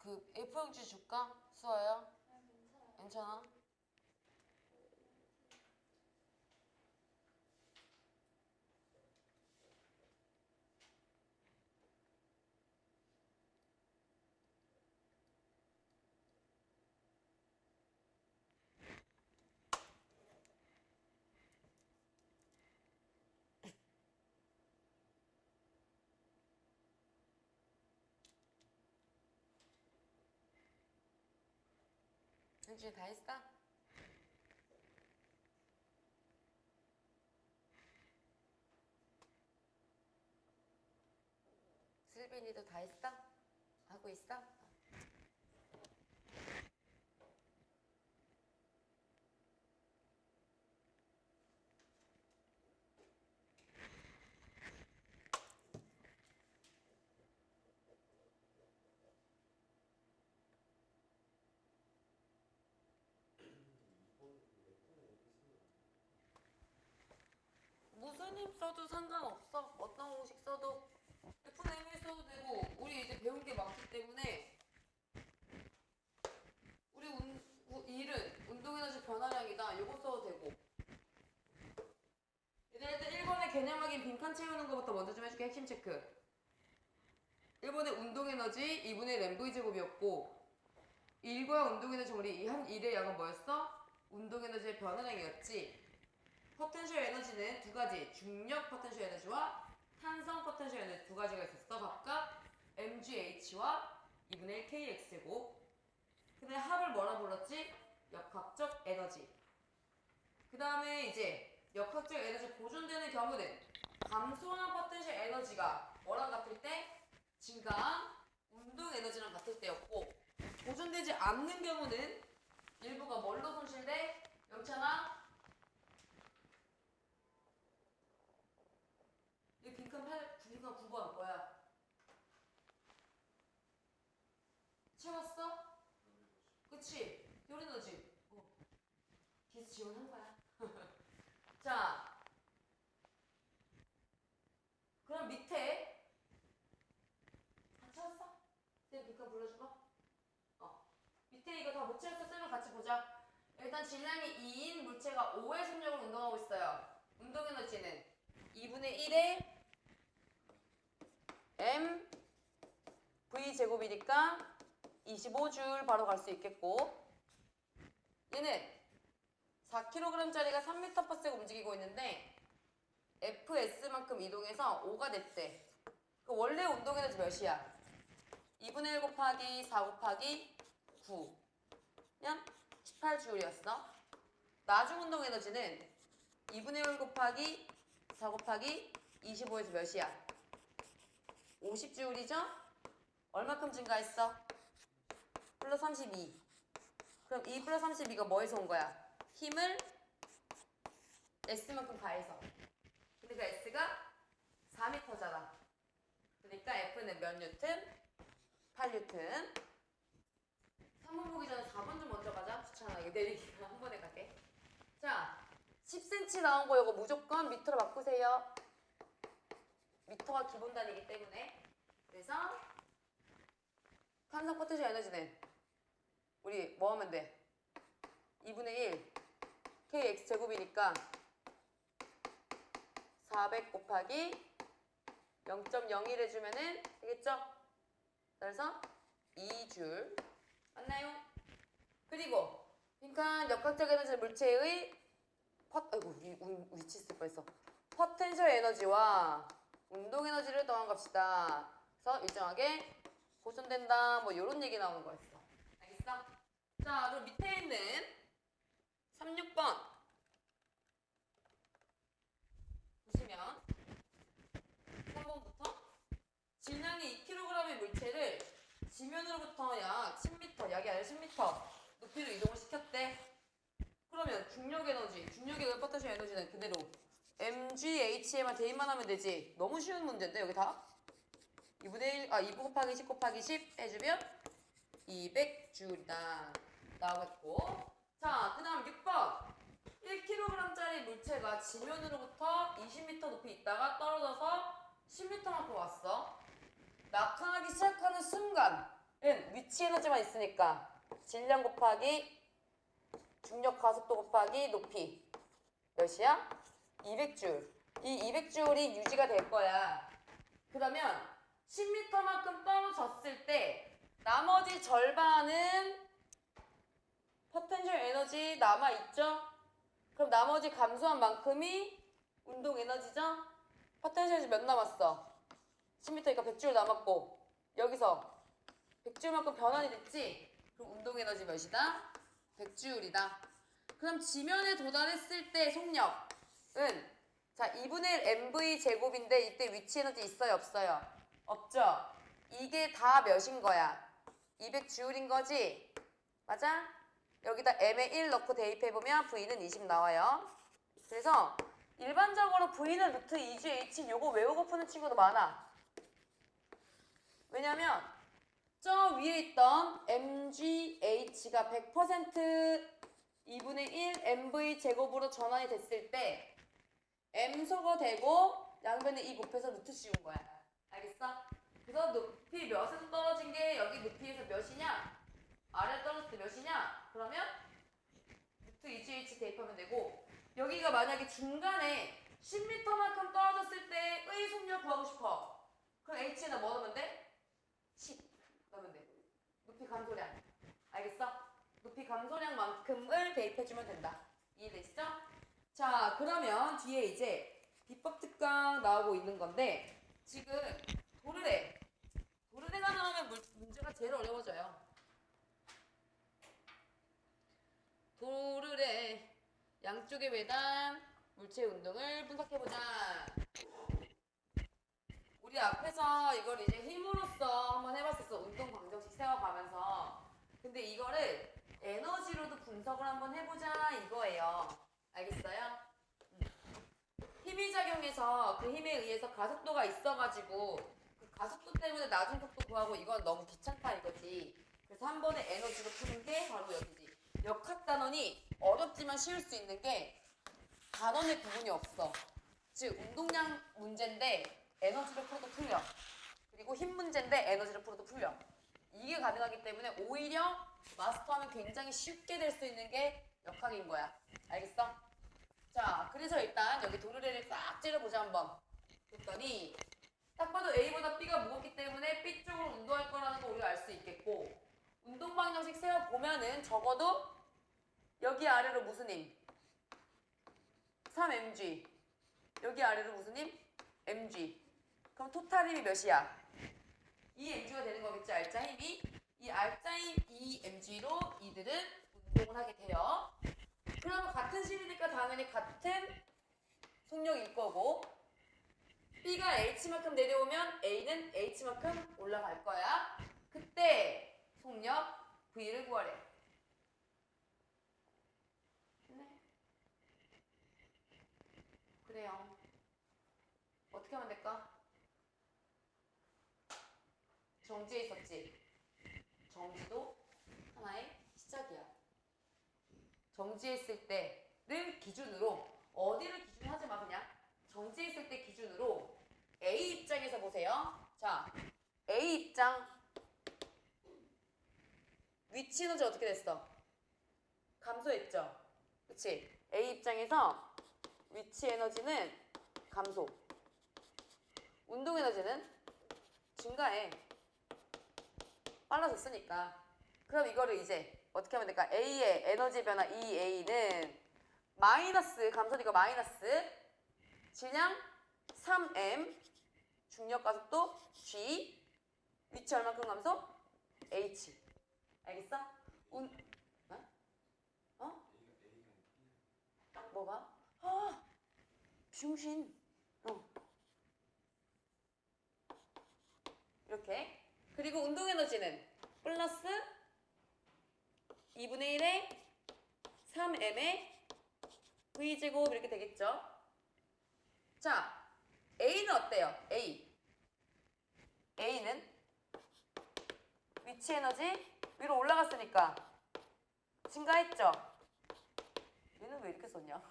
그 F형지 줄까? 수아야? 괜찮아? 현준이 다 했어? 슬빈이도 다 했어? 하고 있어? 무슨 힘 써도 상관없어. 어떤 공식 써도 F는 1 써도 되고 우리 이제 배운 게 많기 때문에 우리 일은 운동에너지 변화량이다. 요거 써도 되고 얘들한테 1번에 개념 확인 빈칸 채우는 것부터 먼저 좀 해줄게. 핵심 체크. 1번에 운동에너지 2분의 램브의 제곱이었고 일과 운동에너지 우리 한 일의 양은 뭐였어? 운동에너지의 변화량이었지. 포텐셜 에너지는 두 가지, 중력 포텐셜 에너지와 탄성 포텐셜 에너지 두 가지가 있었어. 각각 mgh와 2분의 1 kx제곱. 근데 합을 뭐라 불렀지? 역학적 에너지. 그 다음에 이제 역학적 에너지 보존되는 경우는 감소한 포텐셜 에너지가 뭐랑 같을 때? 증가한 운동 에너지랑 같을 때였고, 보존되지 않는 경우는 일부가 뭘로 손실돼? 영찬아? 이 빈칸 9번 뭐야? 채웠어? 그치? 요리 너지? 기스 지원한 거야. 자, 그럼 밑에 다 채웠어? 쌤 빈칸 불러줘봐. 밑에 이거 다 못 채웠어? 쌤을 같이 보자. 일단 질량이 2인 물체가 5의 속력으로 운동하고 있어요. 운동 에너지는 2분의 1의 m v 제곱이니까 25줄 바로 갈 수 있겠고, 얘는 4kg짜리가 3m/s 움직이고 있는데 fs만큼 이동해서 5가 됐대. 그 원래 운동 에너지 몇이야? 2분의 1 곱하기 4 곱하기 9면 18줄이었어. 나중 운동 에너지는 2분의 1 곱하기 4 곱하기 25에서 몇이야? 50줄이죠? 얼마큼 증가했어? 플러스 32. 그럼 2 플러스 32가 뭐에서 온 거야? 힘을 S만큼 가해서. 근데 그 S가 4m잖아. 그러니까 F는 몇 뉴튼? 8뉴튼. 3번 보기 전에 4번 좀 먼저 가자. 귀찮아. 이거 내리기가 한 번에 갈게. 자, 10cm 나온 거 이거 무조건 미터로 바꾸세요. 미터가 기본 단위이기 때문에. 그래서 탄성 포텐셜 에너지는 우리 뭐 하면 돼? 2분의 1 kx 제곱이니까 400 곱하기 0.01 해주면은 되겠죠? 그래서 2줄 맞나요? 그리고 빈칸 역학적 에너지 물체의 아이고 위치 쓸 뻔했어. 포텐셜 에너지와 운동 에너지를 더한 값이다. 그래서 일정하게 보존된다. 뭐 이런 얘기 나오는 거였어. 알겠어? 자, 그럼 밑에 있는 36번 보시면 3번부터 질량이 2kg의 물체를 지면으로부터 약 10m, 약이 아니라 10m 높이로 이동을 시켰대. 그러면 중력 에너지, 중력의 포텐셜 에너지는 그대로 mgh에만 대입만 하면 되지. 너무 쉬운 문제인데 여기 다 2분의 1, 2 곱하기 10 곱하기 10 해주면 200줄이다 나오겠고. 자, 그 다음 6번 1kg짜리 물체가 지면으로부터 20m 높이 있다가 떨어져서 10m만큼 왔어. 낙하하기 시작하는 순간은 위치 에너지만 있으니까 질량 곱하기 중력 가속도 곱하기 높이 몇이야? 200줄. 이 200줄이 유지가 될 거야. 그러면 10m만큼 떨어졌을 때 나머지 절반은 포텐셜 에너지 남아있죠? 그럼 나머지 감소한 만큼이 운동 에너지죠? 포텐셜 에너지 몇 남았어? 10m니까 100줄 남았고 여기서 100줄만큼 변환이 됐지? 그럼 운동 에너지 몇이다? 100줄이다. 그럼 지면에 도달했을 때 속력은 자 2분의 1 mv 제곱인데 이때 위치 에너지 있어요? 없어요? 없죠? 이게 다 몇인 거야? 200줄인 거지? 맞아? 여기다 m에 1 넣고 대입해보면 v는 20 나와요. 그래서 일반적으로 v는 루트 2gh 요거 외우고 푸는 친구도 많아. 왜냐면 저 위에 있던 mgh가 100% 2분의 1 mv 제곱으로 전환이 됐을 때 m소가 되고 양변에 2 곱해서 루트 씌운 거야. 알겠어? 그래서 높이 몇에서 떨어진 게 여기 높이에서 몇이냐? 아래로 떨어졌을 때 몇이냐? 그러면 루트 2gh 대입하면 되고 여기가 만약에 중간에 10m만큼 떨어졌을 때의 속력 구하고 싶어. 그럼 h에다 뭐 넣으면 돼? 10 넣으면 돼. 높이 감소량. 알겠어? 높이 감소량만큼을 대입해주면 된다. 이해되시죠? 자, 그러면 뒤에 이제 비법 특강 나오고 있는 건데 지금 도르래가 나오면 문제가 제일 어려워져요. 도르래 양쪽의 외단 물체 운동을 분석해보자. 우리 앞에서 이걸 이제 힘으로써 한번 해봤었어. 운동 방정식 세워가면서. 근데 이거를 에너지로도 분석을 한번 해보자 이거예요. 알겠어요? 힘이 작용해서 그 힘에 의해서 가속도가 있어가지고 그 가속도 때문에 낮은 속도 구하고 이건 너무 귀찮다 이거지. 그래서 한 번에 에너지로 푸는 게 바로 여기지. 역학 단원이 어렵지만 쉬울 수 있는 게 단원의 구분이 없어. 즉 운동량 문제인데 에너지로 풀어도 풀려. 그리고 힘 문제인데 에너지로 풀어도 풀려. 이게 가능하기 때문에 오히려 마스터하면 굉장히 쉽게 될 수 있는 게 역학인 거야. 알겠어? 자, 그래서 일단 여기 도르래를 싹 찌르보자 한번. 그랬더니 딱 봐도 A보다 B가 무겁기 때문에 B 쪽으로 운동할 거라는 거 우리가 알 수 있겠고 운동 방정식 세워보면은 적어도 여기 아래로 무슨 힘? 3mg. 여기 아래로 무슨 힘? mg. 그럼 토탈 힘이 몇이야? 2mg가 되는 거겠지, 알짜 힘이. 이 알짜 힘 2mg로 이들은 운동을 하게 돼요. 그러면 같은 실이니까 당연히 같은 속력일 거고 B가 H만큼 내려오면 A는 H만큼 올라갈 거야. 그때 속력 V를 구하래. 네. 그래요. 어떻게 하면 될까? 정지에 있었지. 정지도 하나의 시작이야. 정지했을 때를 기준으로 어디를 기준으로 하지 마. 그냥 정지해 있을 때 기준으로 A 입장에서 보세요. 자, A 입장 위치 에너지 어떻게 됐어? 감소했죠? 그치? A 입장에서 위치 에너지는 감소. 운동 에너지는 증가해. 빨라졌으니까. 그럼 이거를 이제 어떻게 하면 될까? A의 에너지 변화 EA는 마이너스, 감소니까 마이너스 질량 3m 중력 가속도 G 위치 얼만큼 감소? H. 알겠어? 어? 어? 뭐가? 아, 중신. 이렇게. 그리고 운동 에너지는 플러스 2분의 1의 3m의 V제곱 이렇게 되겠죠? 자, A는 어때요? A는 위치 에너지 위로 올라갔으니까 증가했죠? 얘는 왜 이렇게 썼냐?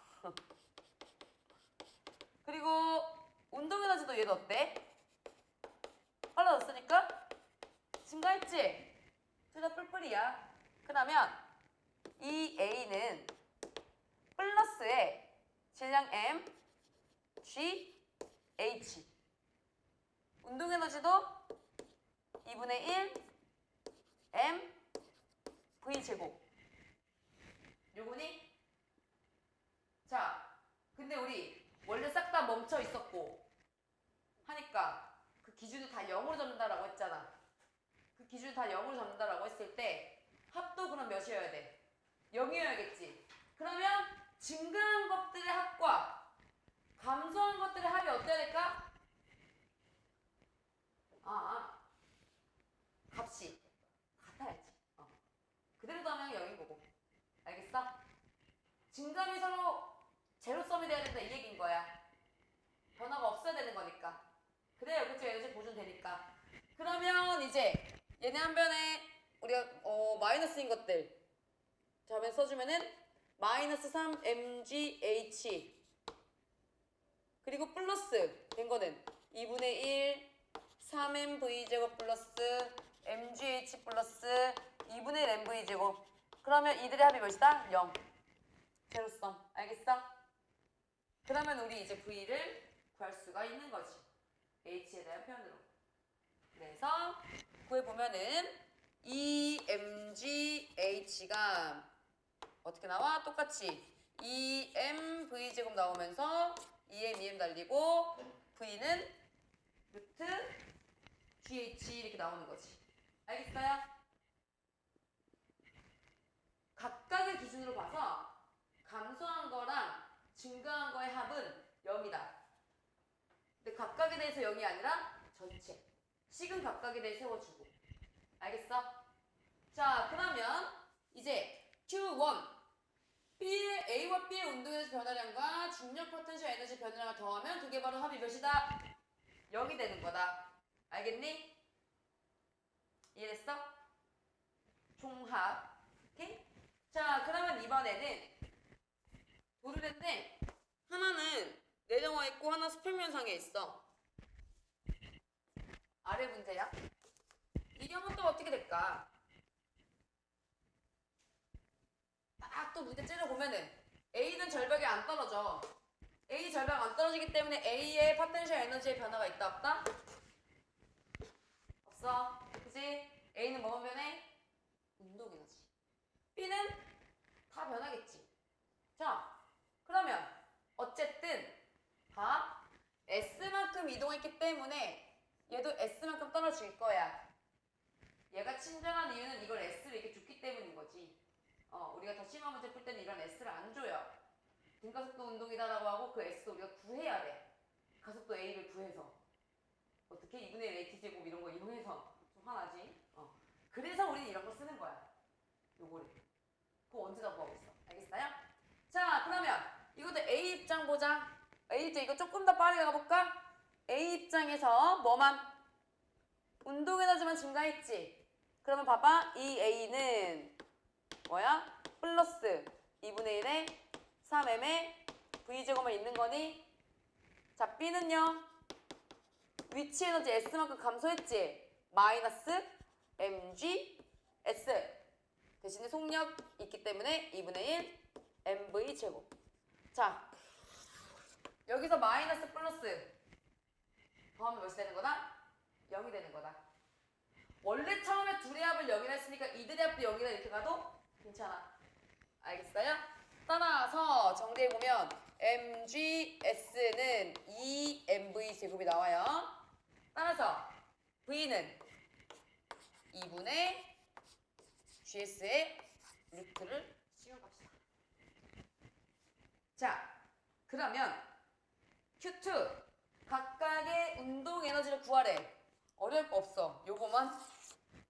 그리고 운동 에너지도 얘도 어때? 빨라졌으니까 증가했지? 둘 다 뿔뿔이야. 그러면 이 A는 플러스에 질량 M, G, H. 운동 에너지도 2분의 1 M V 제곱. 요거니? 자, 근데 우리 원래 싹 다 멈춰 있었고 하니까 그 기준을 다 0으로 잡는다라고 했잖아. 그 기준을 다 0으로 잡는다라고 했을 때 합도 그럼 몇이어야 돼? 0이어야겠지. 그러면 증가한 것들의 합과 감소한 것들의 합이 어때야 될까? 값이 같아야지. 그대로 하면 0인 거고. 알겠어? 증감이 서로 제로섬이 돼야 된다 이 얘기인 거야. 변화가 없어야 되는 거니까. 그래야 그쪽 에너지 보존되니까. 그러면 이제 얘네 한 변에 우리가 마이너스인 것들 자면 써주면은 마이너스 3mgh 그리고 플러스 된 거는 2분의 1 3mv제곱 플러스 mgh 플러스 2분의 1 mv제곱. 그러면 이들의 합이 몇이다? 0. 제로섬. 알겠어? 그러면 우리 이제 v를 구할 수가 있는 거지. h에 대한 표현으로. 그래서 구해보면은 이 mgh가 어떻게 나와? 똑같이 2mv제곱 나오면서 2m 달리고 v는 루트 gh 이렇게 나오는 거지. 알겠어요? 각각의 기준으로 봐서 감소한 거랑 증가한 거의 합은 0이다. 근데 각각에 대해서 0이 아니라 전체. 식은 각각에 대해 세워주고. 알겠어? 자, 그러면 이제 Q1 B의 A와 B의 운동에너지 변화량과 중력 포텐셜 에너지 변화량을 더하면 그게 바로 합이 몇이다? 0이 되는 거다. 알겠니? 이해됐어? 총합. 오케이? 자, 그러면 이번에는 도르래인데 하나는 내려와 있고 하나 수평면상에 있어. 아래 문제야. 이 경우는 또 어떻게 될까? 딱 또 문제 찔러보면은 A는 절벽에 안 떨어져. A 절벽 안 떨어지기 때문에 A의 포텐셜 에너지의 변화가 있다 없다? 없어. 그치? A는 뭐만 변해? 운동 에너지. B는 다 변하겠지. 자, 그러면 어쨌든 다 S만큼 이동했기 때문에 얘도 S만큼 떨어질 거야. 얘가 친절한 이유는 이걸 S를 이렇게 줬기 때문인 거지. 우리가 더 심한 문제 풀 때는 이런 S를 안 줘요. 등가속도 운동이다라고 하고 그 S도 우리가 구해야 돼. 가속도 A를 구해서. 어떻게 2분의 1 AT제곱 이런 거 이용해서 좀 화나지? 그래서 우리는 이런 거 쓰는 거야. 요거를. 그거 언제 다 구하고 있어. 알겠어요? 자, 그러면 이것도 A 입장 보자. A 입장 이거 조금 더 빠르게 가볼까? A 입장에서 뭐만? 운동 에너지만 증가했지? 그러면 봐봐. 이 A는 뭐야? 플러스 2분의 1의 3m의 V제곱만 있는 거니? 자, B는요. 위치 에너지 S만큼 감소했지? 마이너스 mg S. 대신에 속력 있기 때문에 2분의 1 mv 제곱. 자, 여기서 마이너스 플러스 더하면 몇이 되는 거다? 0이 되는 거다. 원래 처음에 둘의 합을 0이라 했으니까 이들의 합도 0이라 이렇게 가도 괜찮아. 알겠어요? 따라서 정리해보면 mgs는 2mv 제곱이 나와요. 따라서 v는 2분의 gs의 루트를 씌워갑시다. 자, 그러면 Q2 각각의 운동 에너지를 구하래. 어려울 거 없어. 요거만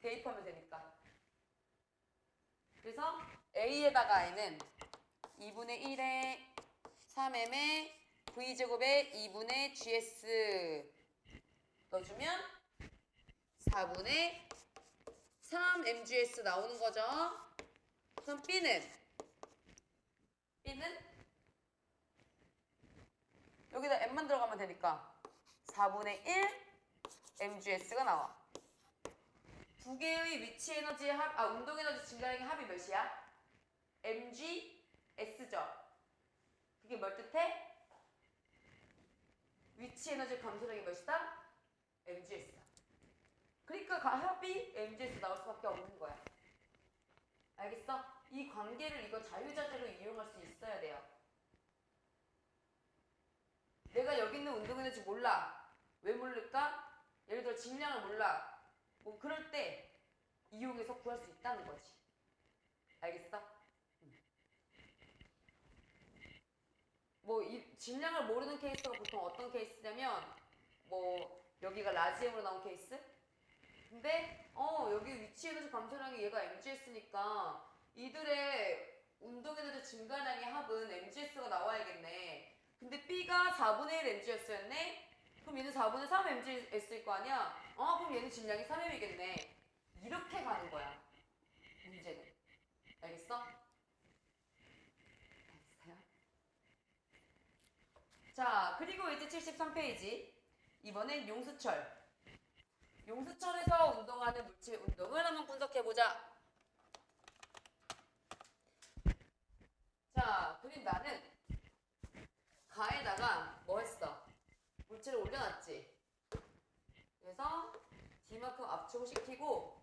대입하면 되니까. 그래서 A에다가 N은 2분의 1에 3m에 V제곱에 2분의 GS 넣어주면 4분의 3mgs 나오는 거죠. 그럼 B는 여기다 M만 들어가면 되니까 4분의 1 mgs가 나와. 두 개의 위치 에너지의 합, 운동 에너지 증가량의 합이 몇이야? mgs죠. 그게 뭘 뜻해? 위치 에너지 감소량이 몇이다? mgs다. 그러니까 합이 mgs 나올 수밖에 없는 거야. 알겠어? 이 관계를 이거 자유자재로 이용할 수 있어야 돼요. 내가 여기 있는 운동 에너지 몰라. 왜 모를까? 예를 들어 질량을 몰라. 뭐 그럴 때 이용해서 구할 수 있다는 거지. 알겠어? 뭐 이 질량을 모르는 케이스가 보통 어떤 케이스냐면 뭐 여기가 라지엠으로 나온 케이스? 근데 여기 위치 에너지 감소량이 얘가 mgs니까 이들의 운동 에너지 증가량의 합은 mgs가 나와야겠네. 근데 B가 4분의 1 mgs였네? 그럼 얘는 4분의 3 mgs일 거 아니야? 그럼 얘는 질량이 3m이겠네. 이렇게 가는 거야. 문제는. 알겠어? 알겠어요? 자, 그리고 이제 73페이지. 이번엔 용수철. 용수철에서 운동하는 물질 운동을 한번 분석해보자. 자, 그림 나는 가에다가 뭐 했어? 물질을 올려놨지. 그래서 D만큼 압축을 시키고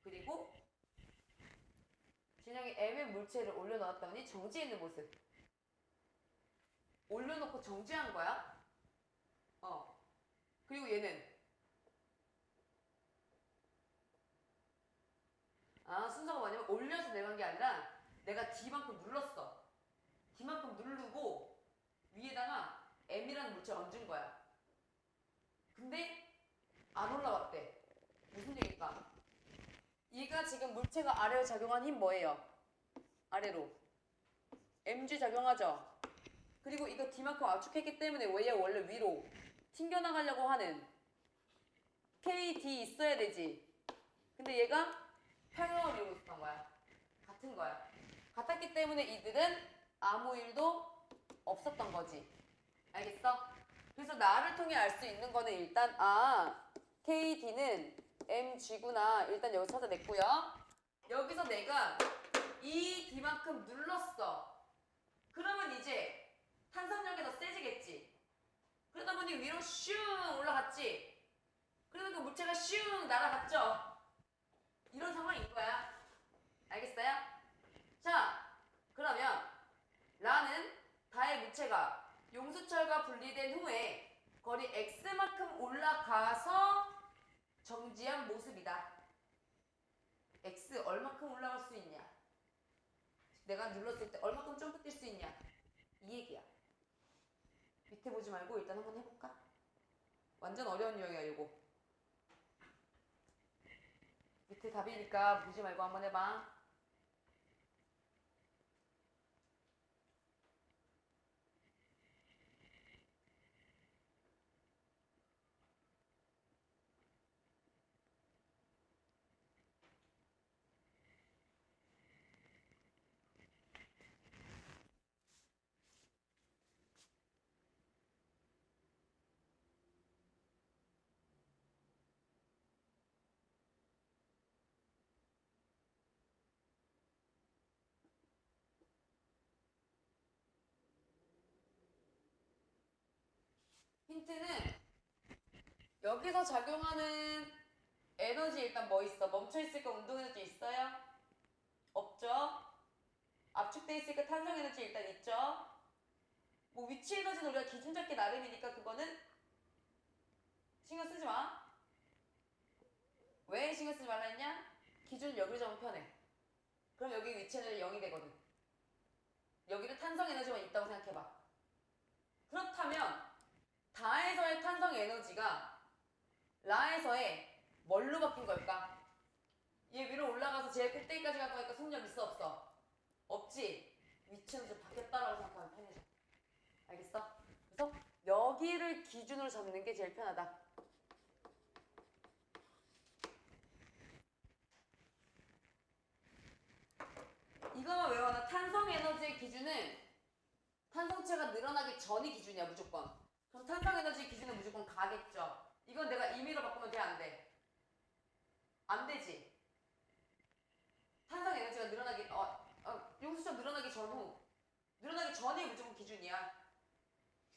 그리고 질량이 M의 물체를 올려놓았더니 정지해 있는 모습. 올려놓고 정지한 거야. 그리고 얘는 순서가 뭐냐면 올려서 내려간 게 아니라 내가 D만큼 눌렀어. D만큼 누르고 위에다가 M이라는 물체를 얹은 거야. 근데 안 올라왔대. 무슨 얘기일까? 얘가 지금 물체가 아래로 작용한 힘 뭐예요? 아래로. mg 작용하죠? 그리고 이거 D만큼 압축했기 때문에 얘 원래 위로 튕겨나가려고 하는 KD 있어야 되지. 근데 얘가 평형을 이루고 있었던 거야. 같은 거야. 같았기 때문에 이들은 아무 일도 없었던 거지. 알겠어? 그래서 나를 통해 알 수 있는 거는 일단 KD는 mg구나. 일단 여기 찾아냈고요. 여기서 내가 이 D만큼 눌렀어. 그러면 이제 탄성력이 더 세지겠지. 그러다 보니 위로 슝 올라갔지. 그러다 그 물체가 슝 날아갔죠. 이런 상황인 거야. 알겠어요? 자, 그러면 라는 다의 물체가 용수철과 분리된 후에 거리 x만큼 올라가서 정지한 모습이다. x 얼마큼 올라갈 수 있냐? 내가 눌렀을 때 얼마큼 점프 뛸 수 있냐? 이 얘기야. 밑에 보지 말고 일단 한번 해볼까? 완전 어려운 유형이야 이거. 밑에 답이니까 보지 말고 한번 해봐. 힌트는 여기서 작용하는 에너지 일단 뭐 있어? 멈춰있을까? 운동에너지 있어요? 없죠? 압축돼 있으니까 탄성에너지 일단 있죠? 뭐 위치 에너지는 우리가 기준 잡기 나름이니까 그거는 신경 쓰지 마. 왜 신경 쓰지 말라 했냐? 기준을 여기로 잡으면 편해. 그럼 여기 위치 에너지 0이 되거든. 여기는 탄성 에너지만 있다고 생각해봐. 그렇다면 다에서의 탄성 에너지가 라에서의 뭘로 바뀐 걸까? 얘 위로 올라가서 제일 꼭대기까지 갈 거니까 속력 있어 없어? 없지? 위치는 좀 바뀌었다라고 생각하면 편해져. 알겠어? 그래서 여기를 기준으로 잡는 게 제일 편하다. 이거만 외워놔. 탄성 에너지의 기준은 탄성체가 늘어나기 전이 기준이야 무조건. 그럼 탄성 에너지의 기준은 무조건 가겠죠. 이건 내가 임의로 바꾸면 돼 안 돼? 안 되지. 탄성 에너지가 늘어나기 용수점 늘어나기 전후 늘어나기 전이 무조건 기준이야.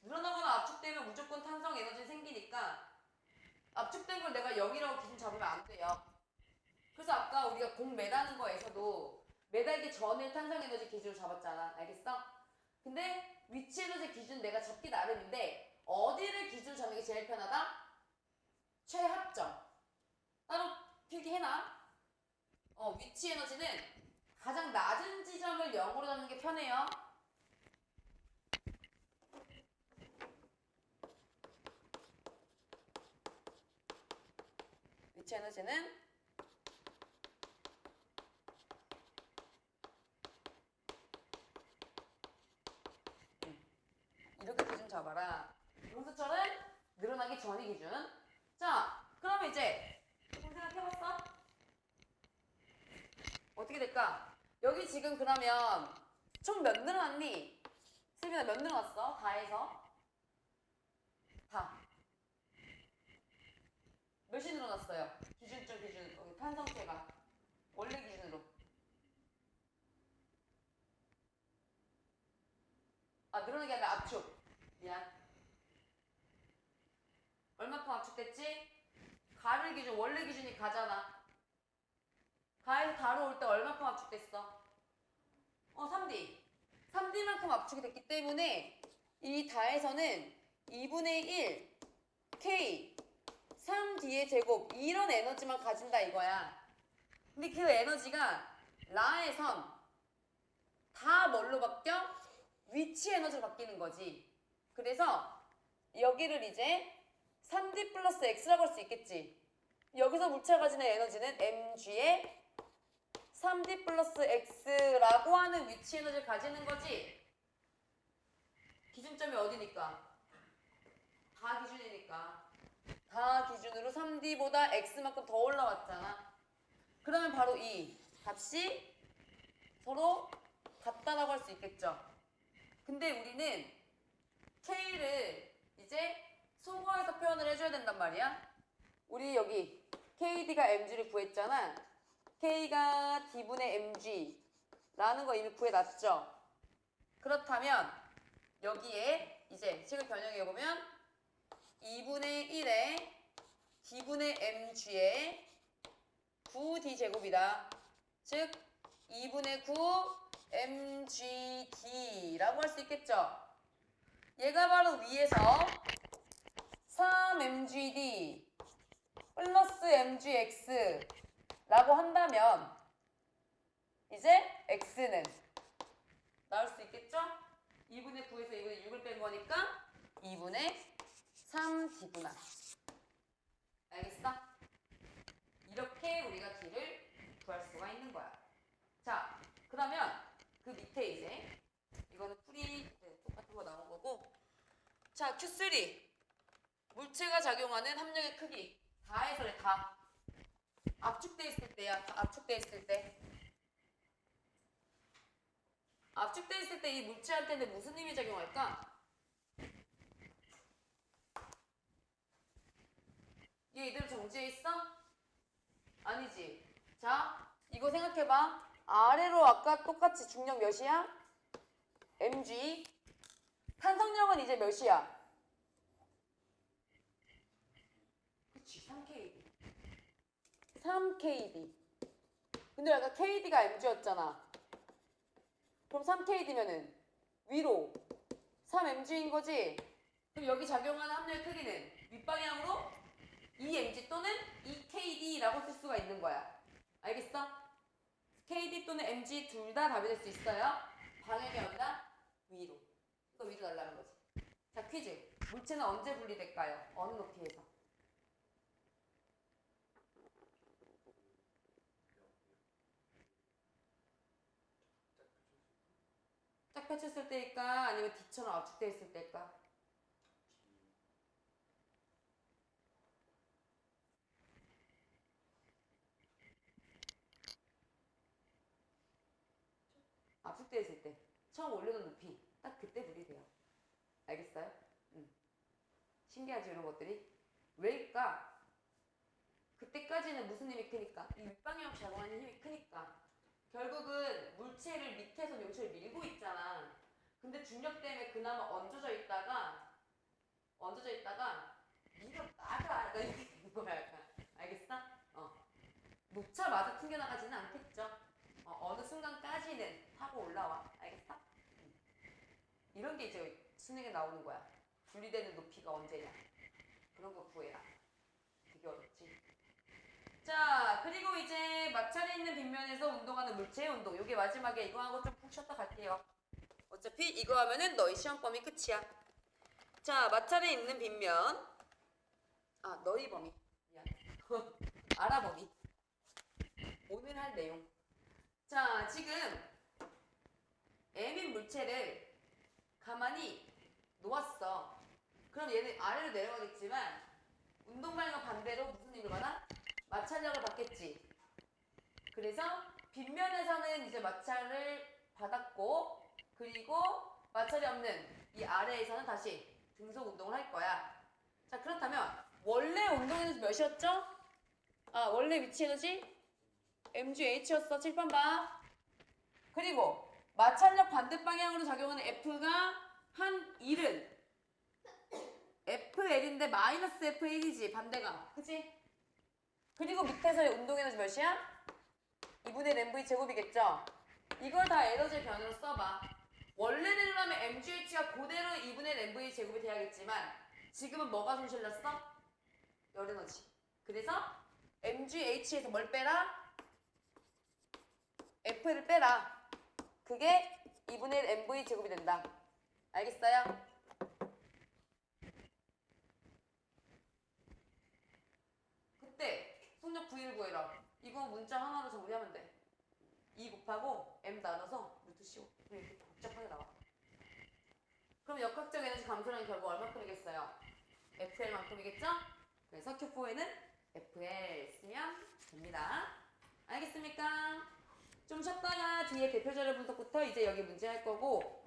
늘어나거나 압축되면 무조건 탄성 에너지 생기니까 압축된 걸 내가 0이라고 기준 잡으면 안 돼요. 그래서 아까 우리가 공 매다는 거에서도 매달기 전에 탄성 에너지 기준을 잡았잖아. 알겠어? 근데 위치 에너지 기준 내가 잡기 나름인데 어디를 기준으로 잡는 게 제일 편하다? 최합점. 따로 필기해놔. 위치 에너지는 가장 낮은 지점을 0으로 잡는 게 편해요. 위치 에너지는 이렇게 기준 잡아라. 용수철은 늘어나기 전이 기준. 자, 그럼 이제 좀 생각해봤어? 어떻게 될까? 여기 지금 그러면 총 몇 늘어났니? 세빈아 몇 늘어났어? 다해서? 다. 몇이 늘어났어요? 기준점 기준, 탄성체가. 원래 기준으로. 늘어난 게 아니라 압축. 미안. 얼마큼 압축됐지? 가를 기준, 원래 기준이 가잖아. 가에서 다로 올 때 얼마큼 압축됐어? 3D. 3D만큼 압축이 됐기 때문에 이 다에서는 2분의 1 K 3D의 제곱 이런 에너지만 가진다 이거야. 근데 그 에너지가 라에선 다 뭘로 바뀌어? 위치 에너지로 바뀌는 거지. 그래서 여기를 이제 3D 플러스 X라고 할 수 있겠지. 여기서 물체가 가지는 에너지는 mg의 3D 플러스 X라고 하는 위치 에너지를 가지는 거지. 기준점이 어디니까? 다 기준이니까. 다 기준으로 3D보다 X만큼 더 올라왔잖아. 그러면 바로 이 값이 서로 같다라고 할 수 있겠죠. 근데 우리는 K를 이제 수거해서 표현을 해줘야 된단 말이야. 우리 여기 KD가 MG를 구했잖아. K가 D분의 MG라는 거 이미 구해놨죠. 그렇다면 여기에 이제 식을 변형해보면 2분의 1에 D분의 MG의 9D제곱이다. 즉 2분의 9 MGD라고 할 수 있겠죠. 얘가 바로 위에서 3MGD 플러스 MGX라고 한다면 이제 X는 나올 수 있겠죠? 2분의 9에서 2분의 6을 뺀 거니까 2분의 3D구나. 알겠어? 이렇게 우리가 D를 구할 수가 있는 거야. 자, 그러면 그 밑에 이제 이거는 풀이 똑같은 거 나온 거고, 자, Q3 물체가 작용하는 합력의 크기 다해서래. 다 압축돼 있을 때야. 압축돼 있을 때. 압축돼 있을 때 이 물체한테는 무슨 힘이 작용할까? 얘 이대로 정지해 있어? 아니지. 자, 이거 생각해봐. 아래로 아까 똑같이 중력 몇이야? mg. 탄성력은 이제 몇이야? 그치, 3KD. 3KD. 근데 아까 KD가 MG였잖아. 그럼 3KD면은 위로 3MG인 거지? 그럼 여기 작용하는 합력의 크기는 윗방향으로 2MG 또는 2KD라고 쓸 수가 있는 거야. 알겠어? KD 또는 MG 둘 다 답이 될 수 있어요. 방향이 어디다? 위로. 이거 위로 달라는 거지. 자, 퀴즈. 물체는 언제 분리될까요? 어느 높이에서? 짝 펼쳤을 때일까? 아니면 D처럼 압축되어 있을 때일까? 압축되어 있을 때. 처음 올려놓은 높이. 딱 그때 분리돼요. 알겠어요? 신기하지, 이런 것들이? 왜일까? 그때까지는 무슨 힘이 크니까? 이 윗방향 작용하는 힘이 크니까. 결국은 물체를 밑에서 용체를 밀고 있잖아. 근데 중력 때문에 그나마 얹어져 있다가 밀어 나가. 약간 이렇게 되는 거야, 약간. 알겠어? 놓자마자 튕겨나가지는 않겠죠. 어느 순간까지는 타고 올라와. 알겠어? 이런 게 이제 수능에 나오는 거야. 분리되는 높이가 언제냐. 그런 거 구해라. 되게 어렵지. 자, 그리고 이제 마찰이 있는 빗면에서 운동하는 물체의 운동. 요게 마지막에 이거 하고 좀 푹 쉬었다 갈게요. 어차피 이거 하면은 너희 시험 범위 끝이야. 자, 마찰이 있는 빗면. 아, 너희 범위. 미안. 알아 범위. 오늘 할 내용. 자, 지금 M인 물체를 가만히 놓았어. 그럼 얘는 아래로 내려가겠지만 운동 방향과 반대로 무슨 힘을 받아? 마찰력을 받겠지. 그래서 빗면에서는 이제 마찰을 받았고, 그리고 마찰이 없는 이 아래에서는 다시 등속 운동을 할 거야. 자, 그렇다면 원래 운동 에너지 몇이었죠? 아, 원래 위치 에너지 mgh였어. 칠판 봐. 그리고 마찰력 반대 방향으로 작용하는 F가 한 1은 FL인데 마이너스 F1이지, 반대가. 그치? 그리고 밑에서의 운동 에너지 몇이야? 2분의 mv 제곱이겠죠? 이걸 다 에너지 변으로 써봐. 원래대로 하면 mgh가 그대로 2분의 mv 제곱이 돼야겠지만 지금은 뭐가 손실났어? 열에너지. 그래서 mgh에서 뭘 빼라? f를 빼라. 그게 2분의 mv 제곱이 된다. 알겠어요? 그때 속력 V를 구해라. 이거 문자 하나로 정리하면 돼. 2 곱하고 m 나눠서 루트 15. 이렇게 복잡하게 나와. 그럼 역학적 에너지 감소량 결과 얼마큼이겠어요? FL만큼이겠죠? 그래서 Q4에는 FL 쓰면 됩니다. 알겠습니까? 좀 쉬었다가 뒤에 대표자료 분석부터 이제 여기 문제 할 거고.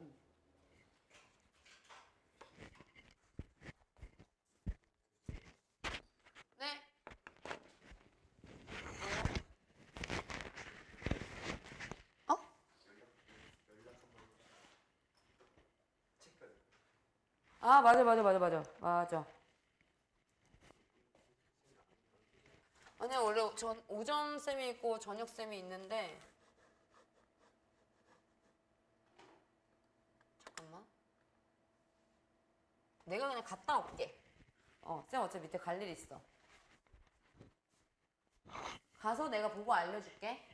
네. 어? 아, 맞아. 아니야, 원래 오전 쌤이 있고 저녁 쌤이 있는데. 잠깐만. 내가 그냥 갔다 올게. 쌤 어차피 밑에 갈 일 있어. 가서 내가 보고 알려줄게.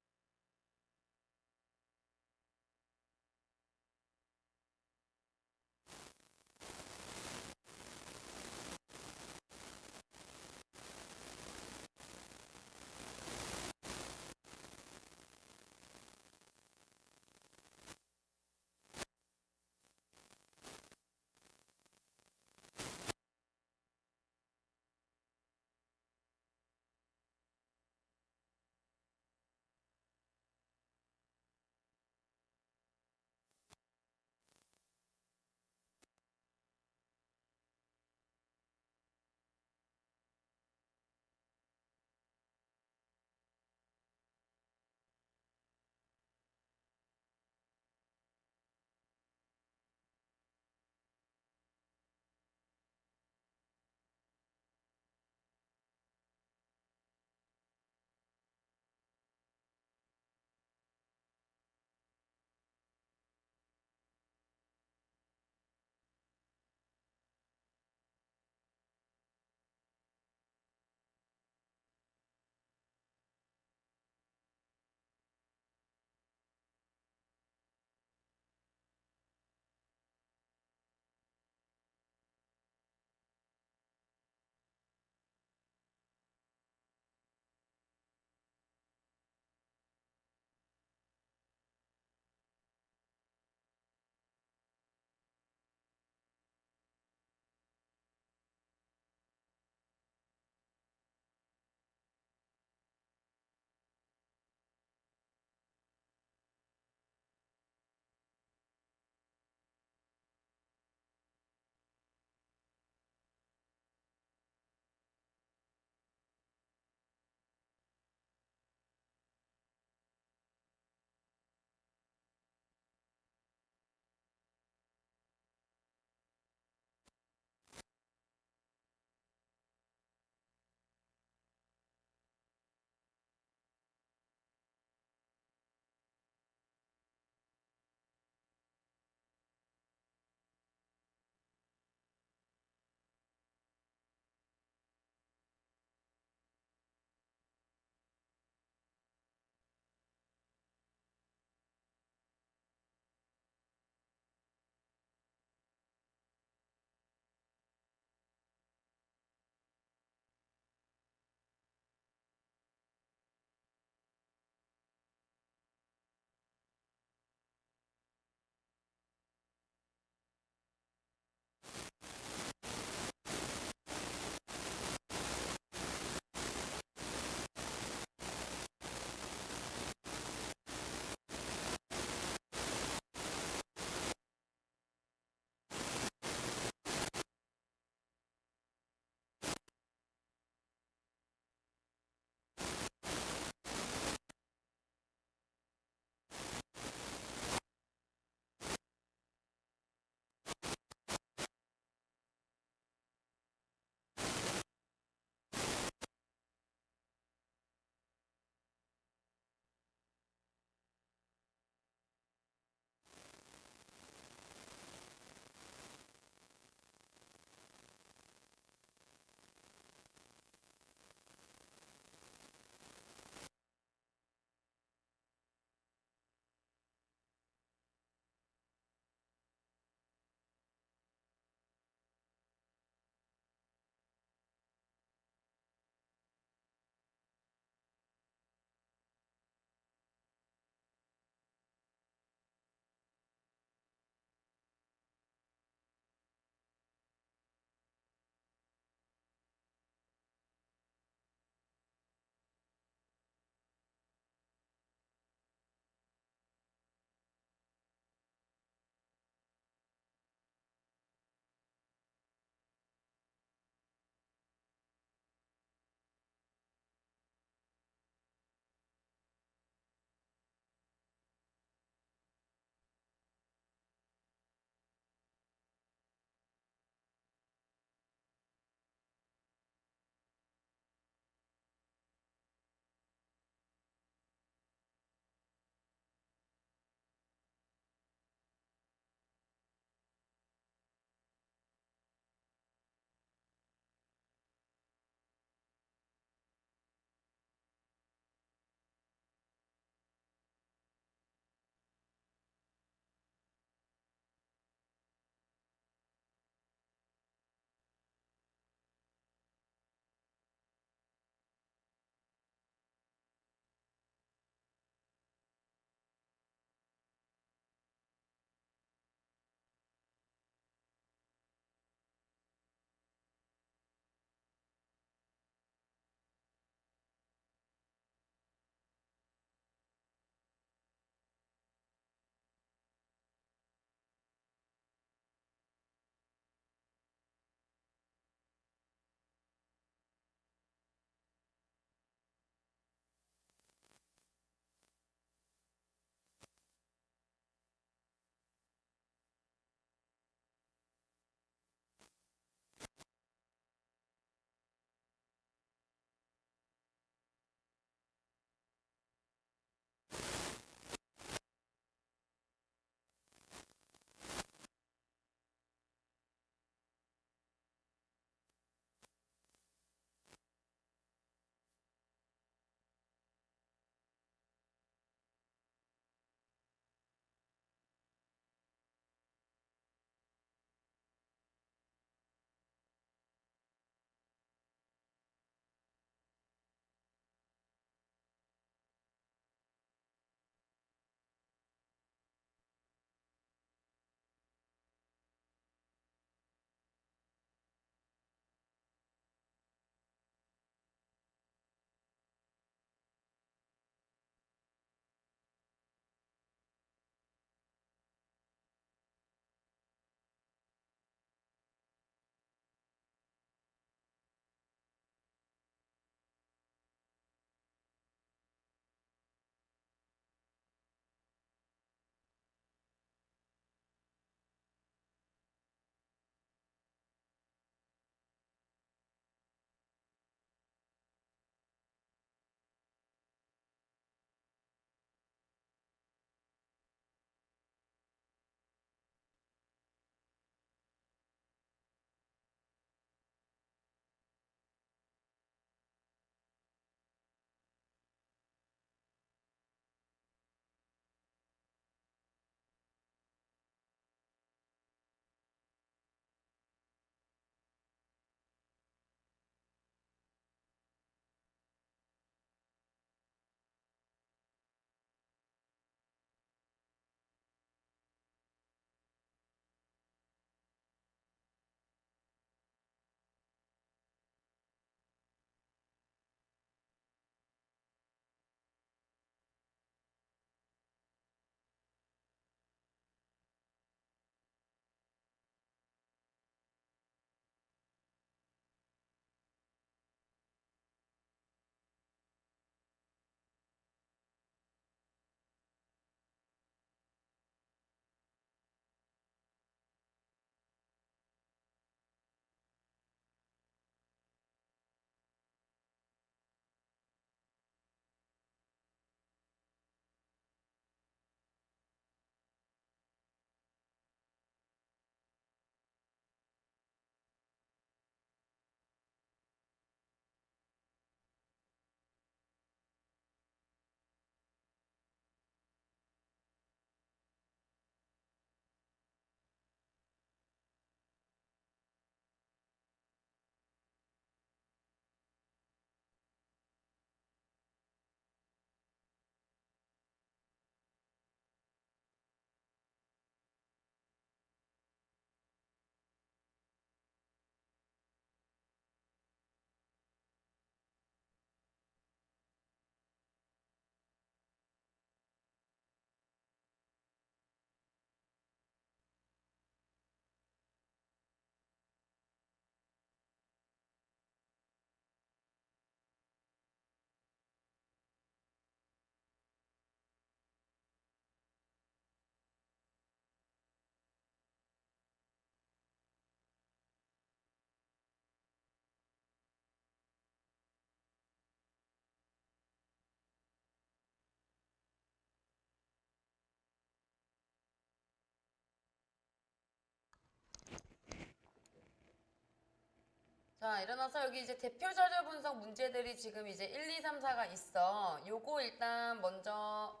자, 일어나서 여기 이제 대표 자료 분석 문제들이 지금 이제 1, 2, 3, 4가 있어. 요거 일단 먼저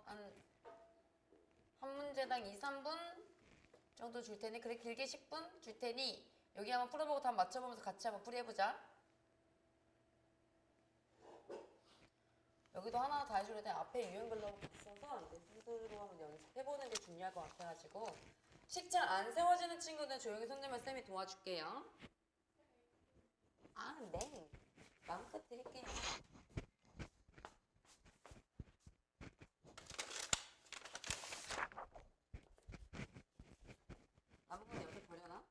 한 문제당 2, 3분 정도 줄 테니, 그래 길게 10분 줄 테니 여기 한번 풀어보고 답 맞춰보면서 같이 한번 풀이해보자. 여기도 하나 다 해주려 돼. 앞에 유형별로 있어서 이제 순서로 한번 연습해보는 게 중요할 것 같아가지고 식 잘 안 세워지는 친구들은 조용히 손 내면 쌤이 도와줄게요. 아, 네. 마음껏 드릴게요. 남은 건 여기 버려놔.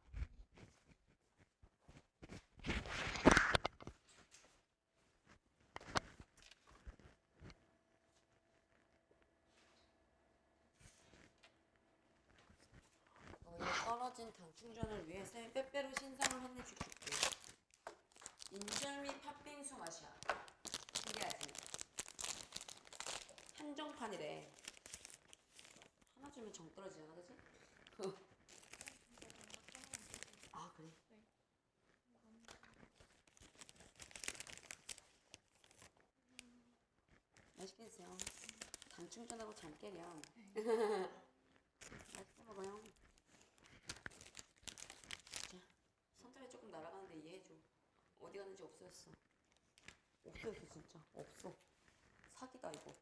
이 떨어진 당 충전을 위해 쌤 빼빼로 신상을 한 입씩 줄게. 인절미 팥빙수 맛이야. 신기하지? 한정판이래. 하나 주면 정 떨어지잖아, 그치? 아, 그래. 맛있게 드세요. 당 충전하고 잠 깨렴. 맛있게 먹어요. 자, 손잡이 조금 날아가는데 이해해줘. 어디 갔는지 없어졌어. 없어졌어, 진짜. 없어. 사기다, 이거.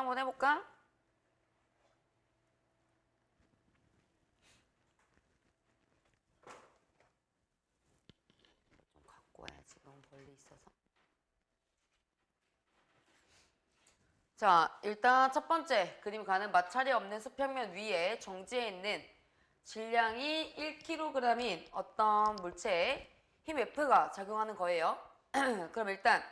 한번 해볼까? 좀 갖고 와야지. 너무 멀리 있어서. 자, 일단 첫 번째 그림 가는 마찰이 없는 수평면 위에 정지해 있는 질량이 1kg인 어떤 물체에 힘 F가 작용하는 거예요. 그럼 일단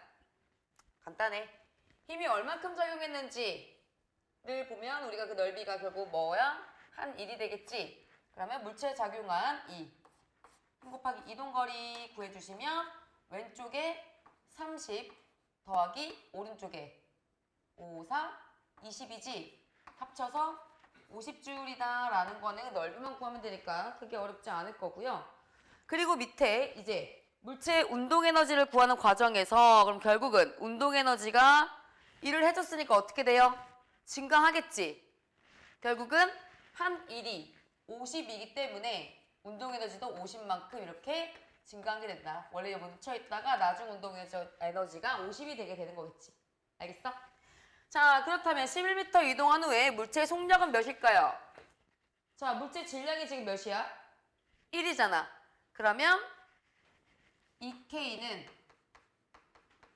간단해. 힘이 얼만큼 작용했는지를 보면 우리가 그 넓이가 결국 뭐야? 한 1이 되겠지? 그러면 물체에 작용한 2. 1 곱하기 이동거리 구해주시면 왼쪽에 30 더하기 오른쪽에 5, 4, 20이지? 합쳐서 50줄이다 라는 거는 넓이만 구하면 되니까 크게 어렵지 않을 거고요. 그리고 밑에 이제 물체의 운동에너지를 구하는 과정에서 그럼 결국은 운동에너지가 일을 해줬으니까 어떻게 돼요? 증가하겠지. 결국은 한 일이 50이기 때문에 운동에너지도 50만큼 이렇게 증가하게 된다. 원래 여기 묻혀있다가 나중 운동에너지가 50이 되게 되는 거겠지. 알겠어? 자, 그렇다면 11m 이동한 후에 물체의 속력은 몇일까요? 자, 물체 질량이 지금 몇이야? 1이잖아. 그러면 2K는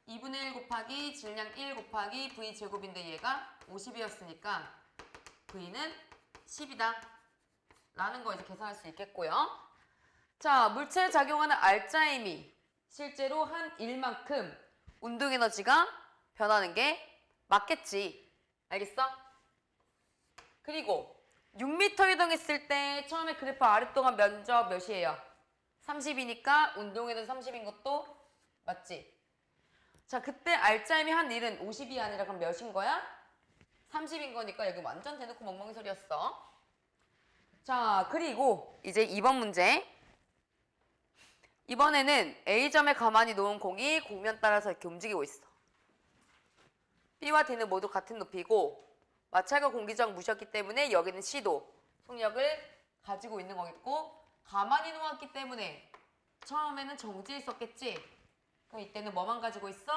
2분의 1 곱하기 질량 1 곱하기 V제곱인데 얘가 50이었으니까 V는 10이다. 라는 거 이제 계산할 수 있겠고요. 자, 물체에 작용하는 R자임이 실제로 한 1만큼 운동에너지가 변하는 게 맞겠지. 알겠어? 그리고 6m 이동했을 때 처음에 그래프 아랫동안 면적 몇이에요? 30이니까 운동에너지 30인 것도 맞지? 자, 그때 R자임이 한 1은 50이 아니라 그럼 몇인 거야? 30인 거니까 여기 완전 대놓고 멍멍이 소리였어. 자, 그리고 이제 2번 문제. 이번에는 A점에 가만히 놓은 공이 공면 따라서 이렇게 움직이고 있어. B와 D는 모두 같은 높이고 마찰과 공기적 무시였기 때문에 여기는 C도 속력을 가지고 있는 거겠고 가만히 놓았기 때문에 처음에는 정지해 있었겠지? 그럼 이때는 뭐만 가지고 있어?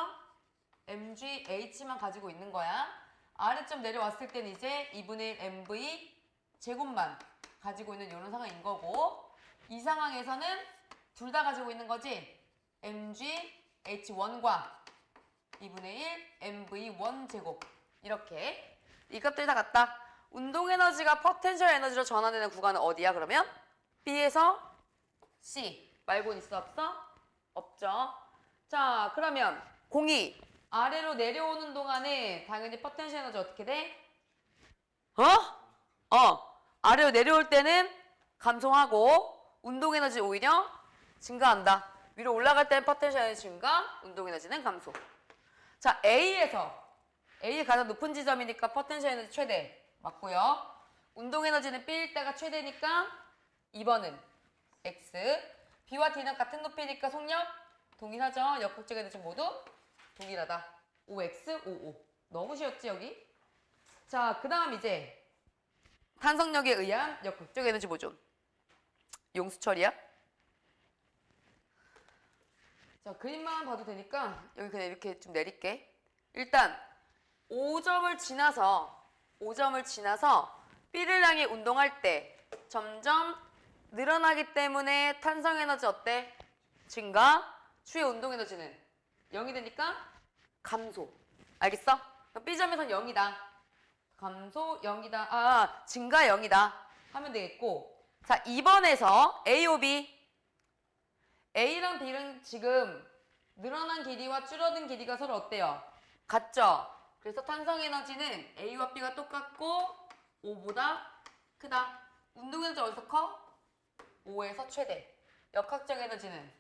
mgH만 가지고 있는 거야. 아래점 내려왔을 때는 이제 2분의 1 mv 제곱만 가지고 있는 이런 상황인 거고 이 상황에서는 둘 다 가지고 있는 거지? mgH1과 2분의 1 mv1 제곱 이렇게 이 값들이 다 같다. 운동에너지가 포텐셜 에너지로 전환되는 구간은 어디야 그러면? B에서 C 말고는 있어 없어? 없죠. 자, 그러면 공이 아래로 내려오는 동안에 당연히 포텐셜 에너지 어떻게 돼? 아래로 내려올 때는 감소하고 운동에너지 오히려 증가한다. 위로 올라갈 때는 포텐셜 에너지 증가, 운동에너지는 감소. 자, A의 가장 높은 지점이니까 포텐셜 에너지 최대 맞고요. 운동에너지는 B일 때가 최대니까 2번은 X. B와 D는 같은 높이니까 속력 동일하죠. 역학적 에너지 모두 동일하다. OX, OO. 너무 쉬웠지 여기? 자, 그 다음 이제 탄성력에 의한 역학적 에너지 보존. 용수 처리야? 자, 그림만 봐도 되니까 여기 그냥 이렇게 좀 내릴게. 일단 5점을 지나서 B를 향해 운동할 때 점점 늘어나기 때문에 탄성 에너지 어때? 증가. 추의 운동 에너지는 0이 되니까 감소. 알겠어? 그럼 B점에선 0이다. 감소 0이다. 증가 0이다. 하면 되겠고. 자, 2번에서 A, O, B. A랑 B는 지금 늘어난 길이와 줄어든 길이가 서로 어때요? 같죠? 그래서 탄성 에너지는 A와 B가 똑같고 5보다 크다. 운동 에너지 어디서 커? 5에서 최대. 역학적 에너지는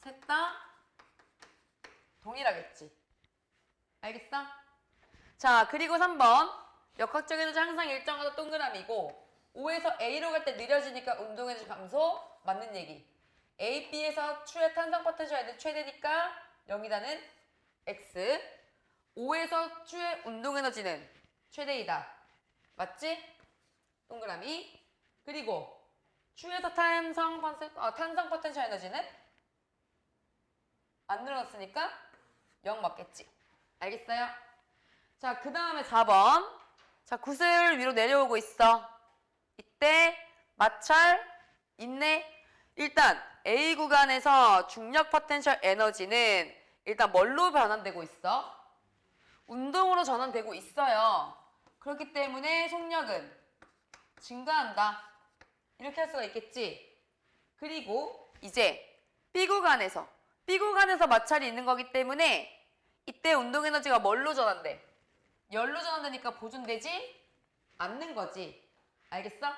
셋 다 동일하겠지. 알겠어? 자, 그리고 3번. 역학적 에너지 항상 일정하다 동그라미고 5에서 A로 갈 때 느려지니까 운동 에너지 감소 맞는 얘기. A, B에서 추의 탄성 포텐셜 에너지 최대니까 0이다는 X. 5에서 추의 운동 에너지는 최대이다. 맞지? 동그라미. 그리고 추에서 탄성 포텐셜 에너지는 안 늘어났으니까 0 맞겠지. 알겠어요? 자, 그 다음에 4번. 자, 굿을 위로 내려오고 있어. 이때 마찰 있네. 일단 A 구간에서 중력 포텐셜 에너지는 일단 뭘로 변환되고 있어? 운동으로 전환되고 있어요. 그렇기 때문에 속력은 증가한다. 이렇게 할 수가 있겠지. 그리고 이제 B 구간에서 마찰이 있는 거기 때문에 이때 운동 에너지가 뭘로 전환돼? 열로 전환되니까 보존되지 않는 거지. 알겠어?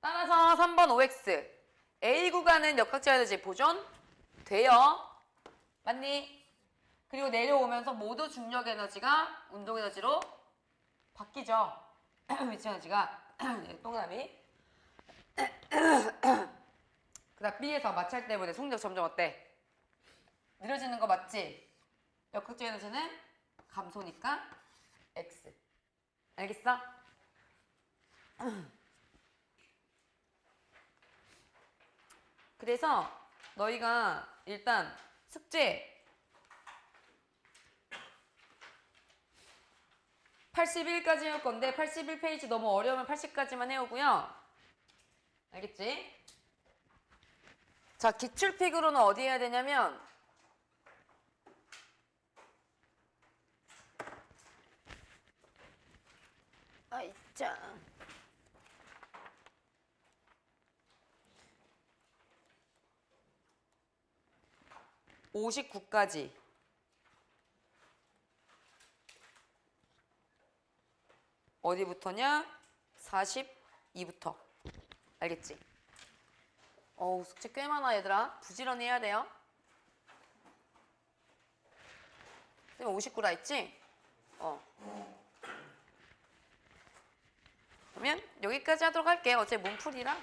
따라서 3번 OX A 구간은 역학적 에너지 보존돼요. 맞니? 그리고 내려오면서 모두 중력 에너지가 운동 에너지로 바뀌죠. 위치 에너지가 동그라미. 그다음 B에서 마찰 때문에 속력 점점 어때? 느려지는 거 맞지? 역학적 에너지는 감소니까 X. 알겠어? 그래서 너희가 일단 숙제 81까지 해올 건데 81페이지 너무 어려우면 80까지만 해오고요. 알겠지? 자, 기출픽으로는 어디 해야 되냐면 자 59까지 어디부터냐? 42부터. 알겠지? 어우, 숙제 꽤 많아 얘들아. 부지런히 해야 돼요. 쌤 59라 했지? 그러면 여기까지 하도록 할게요. 어제 몸풀이라.